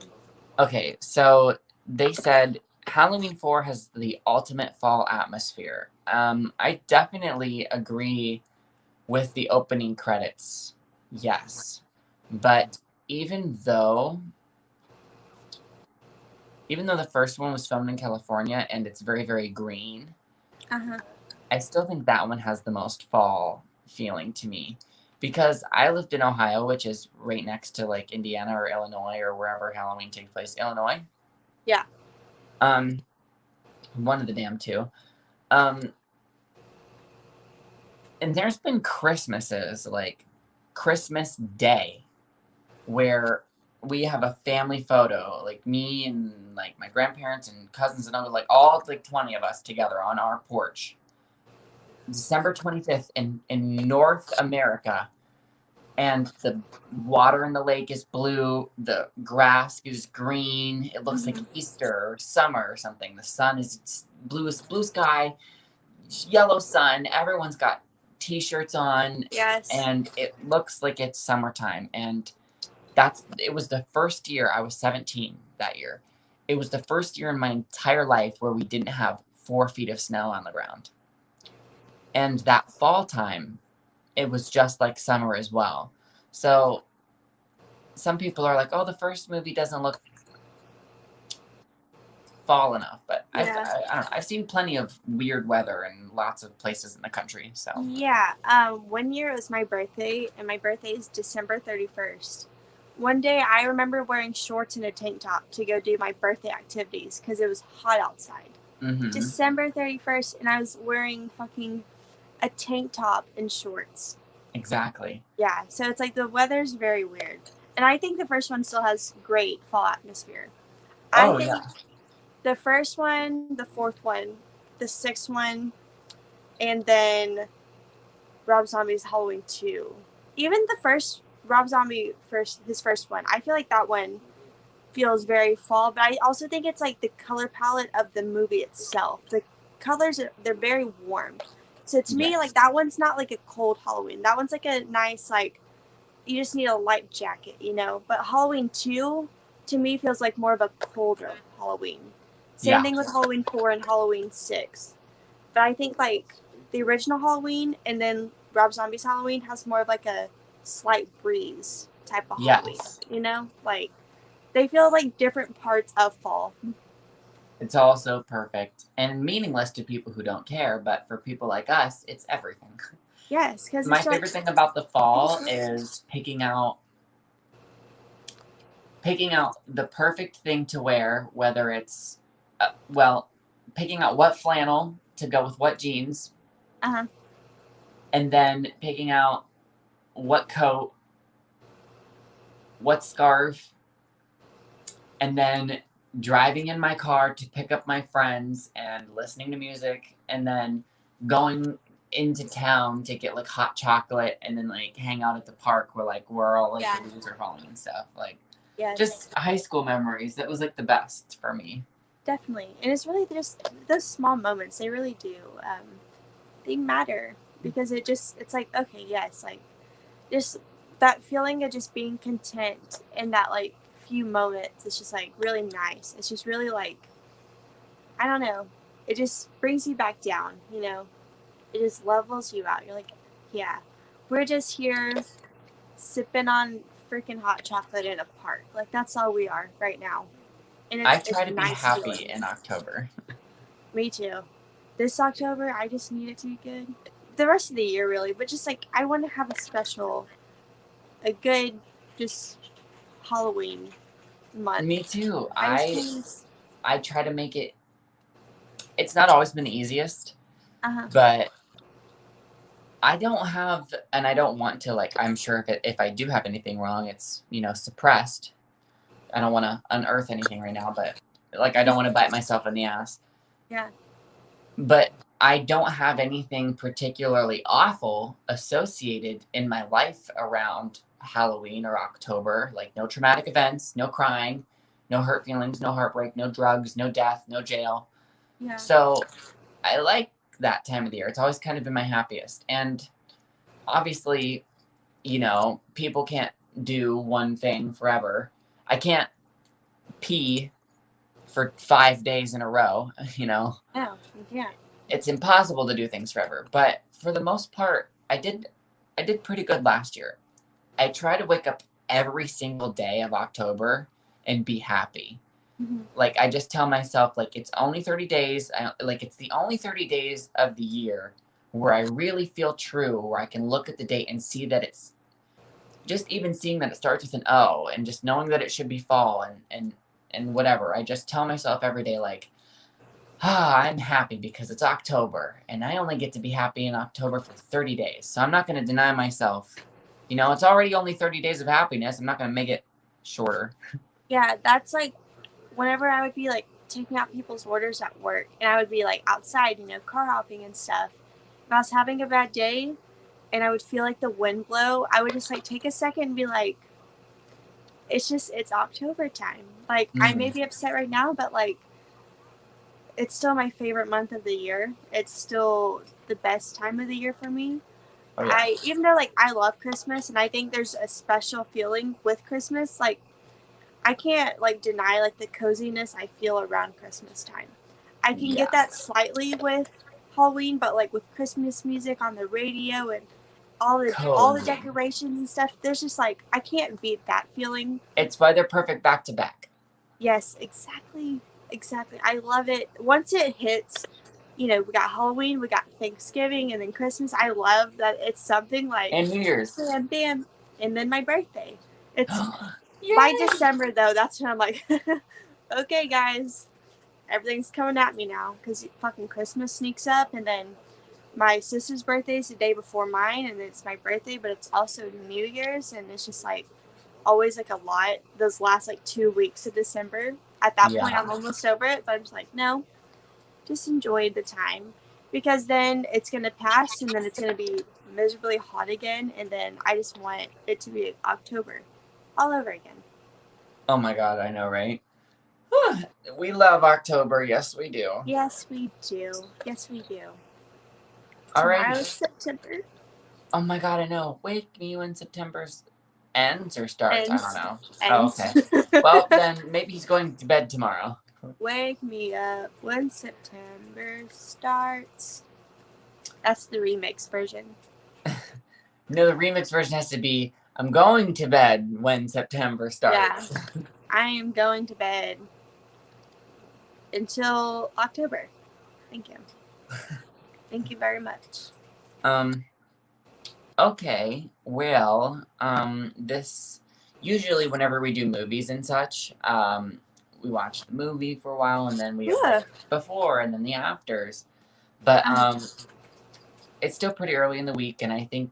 Okay, so they said Halloween 4 has the ultimate fall atmosphere. I definitely agree with the opening credits. Yes. But even though the first one was filmed in California and it's very, very green, I still think that one has the most fall feeling to me. Because I lived in Ohio, which is right next to like Indiana or Illinois or wherever Halloween takes place. Illinois? Yeah. One of the damn two. And there's been Christmases, like Christmas Day, where we have a family photo, like me and like my grandparents and cousins and like all like 20 of us together on our porch. December 25th in North America. And the water in the lake is blue, the grass is green, it looks like Easter or summer or something. The sun is blue sky, yellow sun, everyone's got t-shirts on. Yes. And it looks like it's summertime. And it was the first year, I was 17 that year. It was the first year in my entire life where we didn't have 4 feet of snow on the ground. And that fall time, it was just like summer as well. So some people are like, oh, the first movie doesn't look fall enough. But I don't know. I've seen plenty of weird weather in lots of places in the country. So yeah, one year it was my birthday, and my birthday is December 31st. One day I remember wearing shorts and a tank top to go do my birthday activities because it was hot outside. December 31st, and I was wearing fucking a tank top and shorts. Exactly. Yeah, so it's like the weather's very weird. And I think the first one still has great fall atmosphere. I think the first one, the fourth one, the sixth one, and then Rob Zombie's Halloween 2. Even the first Rob Zombie his first one, I feel like that one feels very fall, but I also think it's like the color palette of the movie itself. The colors, they're very warm. So to me, like that one's not like a cold Halloween. That one's like a nice, like, you just need a light jacket, But Halloween 2, to me, feels like more of a colder Halloween. Same thing with Halloween 4 and Halloween 6. But I think like the original Halloween and then Rob Zombie's Halloween has more of like a slight breeze type of Halloween, Like they feel like different parts of fall. It's also perfect and meaningless to people who don't care, but for people like us, it's everything. Yes, because my favorite thing about the fall is picking out the perfect thing to wear, whether it's picking out what flannel to go with what jeans, and then picking out what coat, what scarf, and then driving in my car to pick up my friends and listening to music and then going into town to get like hot chocolate and then like hang out at the park where like we're all like Yeah. the leaves are falling and stuff. Like Yes. just high school memories. That was like the best for me. Definitely. And it's really just those small moments, they really do. They matter because it's like, okay, yes, like just that feeling of just being content in that like few moments. It's just like really nice. It's just really like, I don't know. It just brings you back down, you know? It just levels you out. You're like, yeah, we're just here sipping on freaking hot chocolate in a park. Like that's all we are right now. And I it's try to be nice happy feeling. in October. Me too. This October, I just need it to be good. The rest of the year, really, but just like I want to have a good, just Halloween month. Me too. Ice I try to make it. It's not always been the easiest, Uh-huh. but I don't have, and I don't want to. Like, I'm sure if I do have anything wrong, it's suppressed. I don't want to unearth anything right now, but like I don't want to bite myself in the ass. Yeah. But I don't have anything particularly awful associated in my life around Halloween or October. Like no traumatic events, no crying, no hurt feelings, no heartbreak, no drugs, no death, no jail. Yeah. So I like that time of the year. It's always kind of been my happiest. And obviously, people can't do one thing forever. I can't pee for 5 days in a row, No, yeah. It's impossible to do things forever. But for the most part, I did pretty good last year. I try to wake up every single day of October and be happy. Mm-hmm. Like I just tell myself like it's only 30 days. Like it's the only 30 days of the year where I really feel true, where I can look at the date and see that it's just even seeing that it starts with an O and just knowing that it should be fall and whatever. I just tell myself every day like I'm happy because it's October and I only get to be happy in October for 30 days. So I'm not going to deny myself. It's already only 30 days of happiness. I'm not going to make it shorter. Yeah, that's like whenever I would be like taking out people's orders at work and I would be like outside, car hopping and stuff. If I was having a bad day and I would feel like the wind blow, I would just like take a second and be like, it's October time. Like I may be upset right now, but like it's still my favorite month of the year. It's still the best time of the year for me. Oh, yeah. Even though like I love Christmas and I think there's a special feeling with Christmas, like I can't like deny like the coziness I feel around Christmas time. I can get that slightly with Halloween, but like with Christmas music on the radio and all the decorations and stuff, there's just like I can't beat that feeling. It's why they're perfect back to back. Yes, exactly. I love it. Once it hits, we got Halloween, we got Thanksgiving, and then Christmas. I love that it's something like and New Year's. Bam, bam, and then my birthday. It's by December though. That's when I'm like, okay, guys, everything's coming at me now because fucking Christmas sneaks up, and then my sister's birthday is the day before mine, and it's my birthday, but it's also New Year's, and it's just like always like a lot those last like 2 weeks of December. At that point, I'm almost over it, but I'm just like, no, just enjoy the time because then it's going to pass and then it's going to be miserably hot again. And then I just want it to be October all over again. Oh my God, I know, right? We love October. Yes, we do. Yes, we do. All right. Tomorrow's September. Oh my God, I know. Wake me when September's ends or starts. Ends. I don't know. Ends. Oh, okay. Well, then maybe he's going to bed tomorrow. Wake me up when September starts. That's the remix version. No, the remix version has to be I'm going to bed when September starts. Yeah. I am going to bed until October. Thank you. Thank you very much. Okay, well, this usually whenever we do movies and such, we watch the movie for a while and then we have like before and then the afters. But it's still pretty early in the week and I think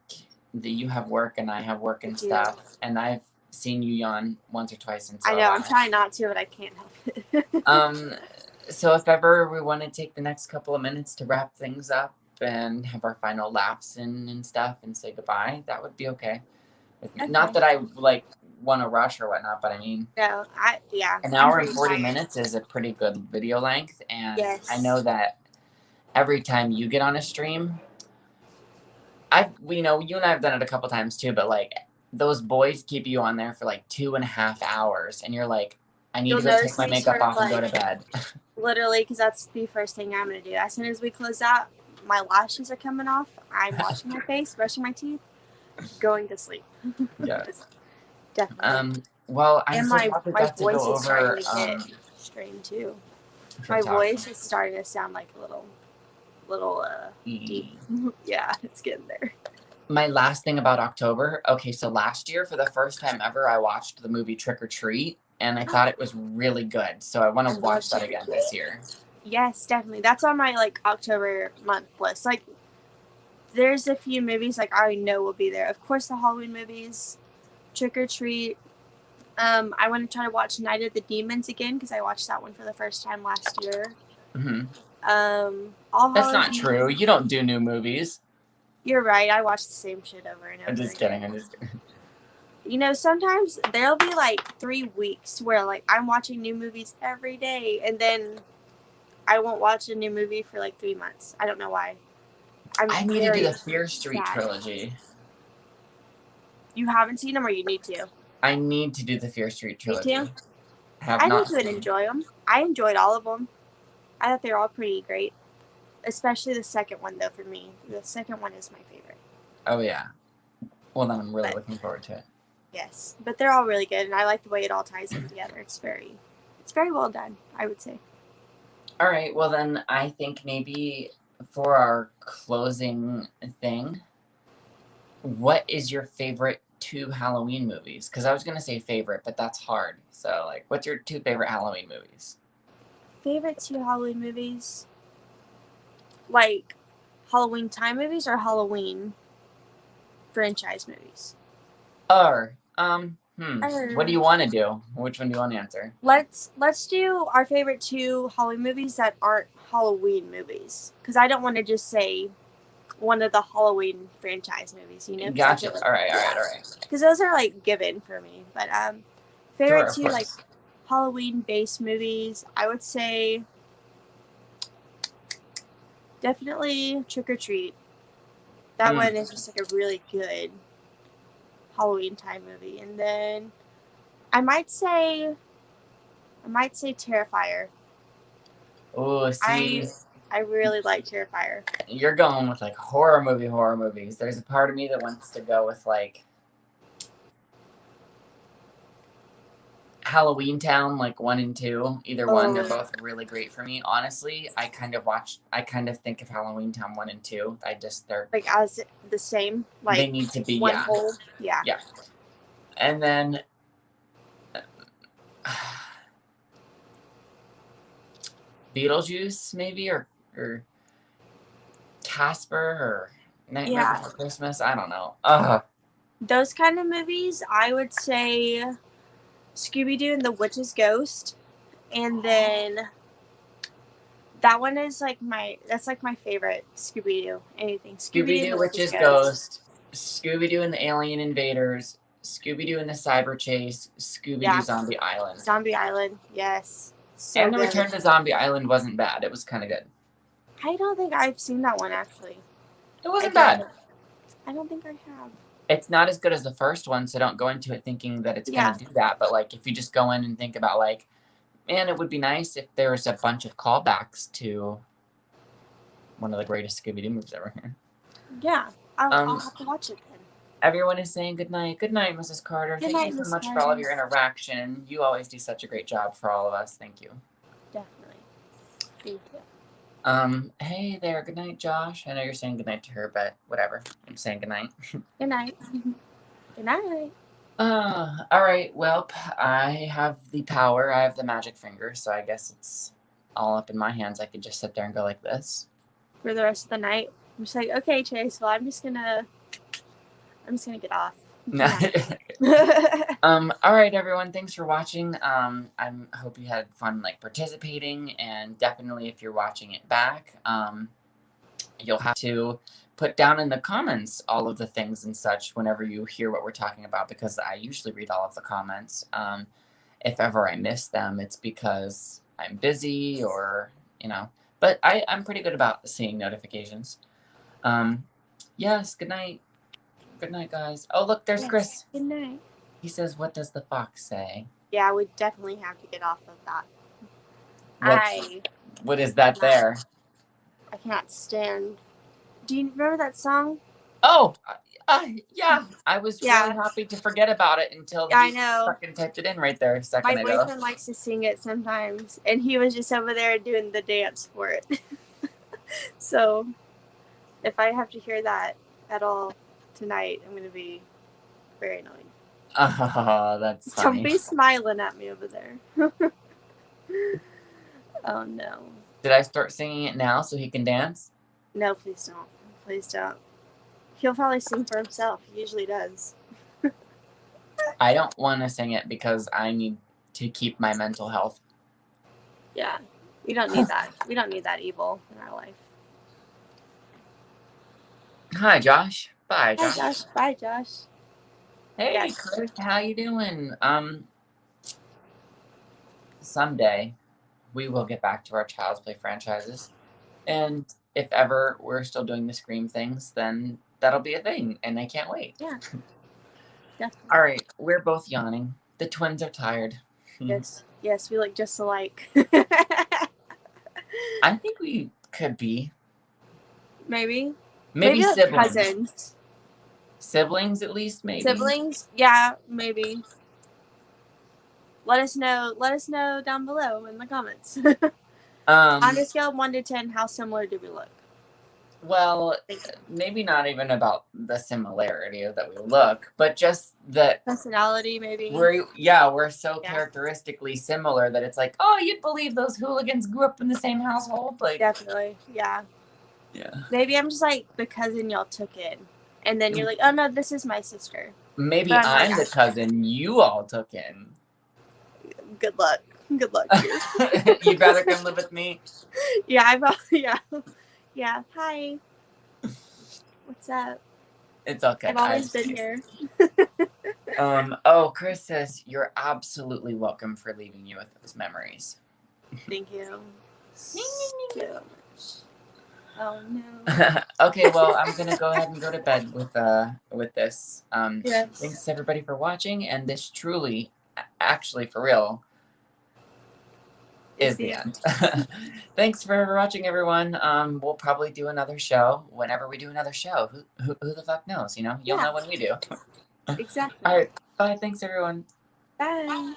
that you have work and I have work and stuff. And I've seen you yawn once or twice in so I know, I'm trying not to, but I can't help it. So if ever we want to take the next couple of minutes to wrap things up and have our final laughs and stuff and say goodbye, that would be okay. Not Okay. that I like want to rush or whatnot, but I mean, No, an I'm hour and pretty 40 tired. minutes is a pretty good video length, and I Yes. know that every time you get on a stream, you and I have done it a couple times too, but like those boys keep you on there for like 2.5 hours, and you're like, I need You'll to go take notice my me makeup sort of off and go like, to bed. literally, because that's the first thing I'm going to do. As soon as we close out, my lashes are coming off. I'm washing my face, brushing my teeth, going to sleep. Yes. Definitely. Well, I'm And so glad we my got to voice go is starting over to get strained too. from My talking. voice is starting to sound like a little deep. Yeah, it's getting there. My last thing about October. Okay, so last year, for the first time ever, I watched the movie Trick or Treat, and I thought it was really good. So I want I to love watch that Trick or again Treat. this year. Yes, definitely. That's on my like October month list. Like, there's a few movies like I know will be there. Of course, the Halloween movies, Trick or Treat. I want to try to watch Night of the Demons again because I watched that one for the first time last year. Hmm. All That's Hallows not true. Eve. You don't do new movies. You're right. I watch the same shit over and I'm over just again. kidding. I'm just kidding. You know, sometimes there'll be like 3 weeks where like I'm watching new movies every day, and then I won't watch a new movie for like 3 months. I don't know why. I'm I need to do very the Fear Street sad. trilogy. You haven't seen them, or you need to. I need to do the Fear Street Me too. trilogy. Have I think not you would seen. enjoy them. I enjoyed all of them. I thought they were all pretty great, especially the second one though. For me, the second one is my favorite. Oh yeah. Well, then I'm really But looking forward to it. yes, but they're all really good, and I like the way it all ties in together. It's very well done, I would say. All right. Well, then I think maybe for our closing thing, what is your favorite 2 Halloween movies? Because I was gonna say favorite, but that's hard. So, like, what's your 2 favorite Halloween movies? Favorite 2 Halloween movies, like Halloween time movies or Halloween franchise movies. Or, what do Or you want to do? Which one do you want to answer? let's do our favorite 2 Halloween movies that aren't Halloween movies, because I don't want to just say one of the Halloween franchise movies, you know, because I Gotcha. feel like All right. All right. yeah, All right. because those are like given for me. But Sure. favorite Of 2 like course. Halloween based movies, I would say definitely Trick or Treat. That one is just like a really good Halloween time movie. And then I might say Terrifier. Oh, see, I really like Terrifier. you're going with like horror movies. There's a part of me that wants to go with like Halloween Town, like 1 and 2. Either one, they're Oh, both really great for me. Honestly, I kind of think of Halloween Town 1 and 2. like as the same, They like need to be, one yeah, whole, yeah. yeah. And then Beetlejuice, maybe, or Casper, or Nightmare Yeah, Before Christmas. I don't know. Ugh. those kind of movies, I would say Scooby Doo and the Witch's Ghost, and then that one is like that's like my favorite Scooby Doo. Anything Scooby Scooby Doo and Doo, the Witch's Witch's Ghost. Ghost, Scooby Doo and the Alien Invaders, Scooby Doo and the Cyber Chase, Scooby Doo Yeah, Zombie Island. Zombie Island. Yes, so And the good. Return to Zombie Island wasn't bad. It was kind of good. I don't think I've seen that one actually. It I wasn't bad. don't. I don't think I have. It's not as good as the first one, so don't go into it thinking that it's Yeah. gonna do that. But like, if you just go in and think about like, man, it would be nice if there was a bunch of callbacks to one of the greatest Scooby Doo movies ever. Yeah. I'll Um, have to watch it then. Everyone is saying good night. Good night, Mrs. Carter. Good Thank night, you so Miss much for all of your Carter. interaction. You always do such a great job for all of us. Thank you. Definitely. Thank you. Hey there. Good night, Josh. I know you're saying good night to her, but whatever. I'm saying good night. Good night. Good night. All right. Well, I have the power. I have the magic finger, so I guess it's all up in my hands. I could just sit there and go like this. For the rest of the night, I'm just like, okay, Chase. Well, I'm just gonna get off. All right, everyone. Thanks for watching. I hope you had fun like participating, and definitely if you're watching it back, you'll have to put down in the comments all of the things and such whenever you hear what we're talking about, because I usually read all of the comments. If ever I miss them, it's because I'm busy or, but I'm pretty good about seeing notifications. Yes, good night. Good night, guys. Oh, look, there's Chris. Good night. He says, what does the fox say? Yeah, we definitely have to get off of that. What is that there? I cannot stand. Do you remember that song? Oh, yeah. I was really happy to forget about it until he fucking typed it in right there a second ago. My boyfriend likes to sing it sometimes, and he was just over there doing the dance for it. So, if I have to hear that at all tonight, I'm going to be very annoyed. Oh, that's funny. Don't be smiling at me over there. Oh, no. Did I start singing it now so he can dance? No, please don't. Please don't. He'll probably sing for himself. He usually does. I don't want to sing it because I need to keep my mental health. Yeah. We don't need that. We don't need that evil in our life. Hi, Josh. Bye, Josh. Hi, Josh. Bye, Josh. Hey, Chris. How you doing? Someday we will get back to our Child's Play franchises. And if ever we're still doing the Scream things, then that'll be a thing, and I can't wait. Yeah. Definitely. All right, we're both yawning. The twins are tired. Yes, we look just alike. I think we could be. Maybe siblings. Cousins. Siblings, at least, maybe. Siblings? Yeah, maybe. Let us know down below in the comments. On a scale of 1 to 10, how similar do we look? Well, maybe not even about the similarity that we look, but just that personality, maybe. We're so characteristically similar that it's like, oh, you'd believe those hooligans grew up in the same household. Like, definitely, yeah. Maybe I'm just like the cousin y'all took in, and then you're like, oh no, this is my sister. Maybe I'm the cousin you all took in. Good luck. Good luck. You'd rather come live with me? Yeah, Yeah. Hi. What's up? It's okay. I've always been here. Oh, Chris says you're absolutely welcome for leaving you with those memories. Thank you. So much. Oh no. Okay, well, I'm gonna go ahead and go to bed with this. Yes. Thanks everybody for watching, and this truly, actually for real, is the end. Thanks for watching, everyone. We'll probably do another show whenever we do another show. Who the fuck knows? You'll know when we do. Exactly. All right. Bye. Thanks, everyone. Bye.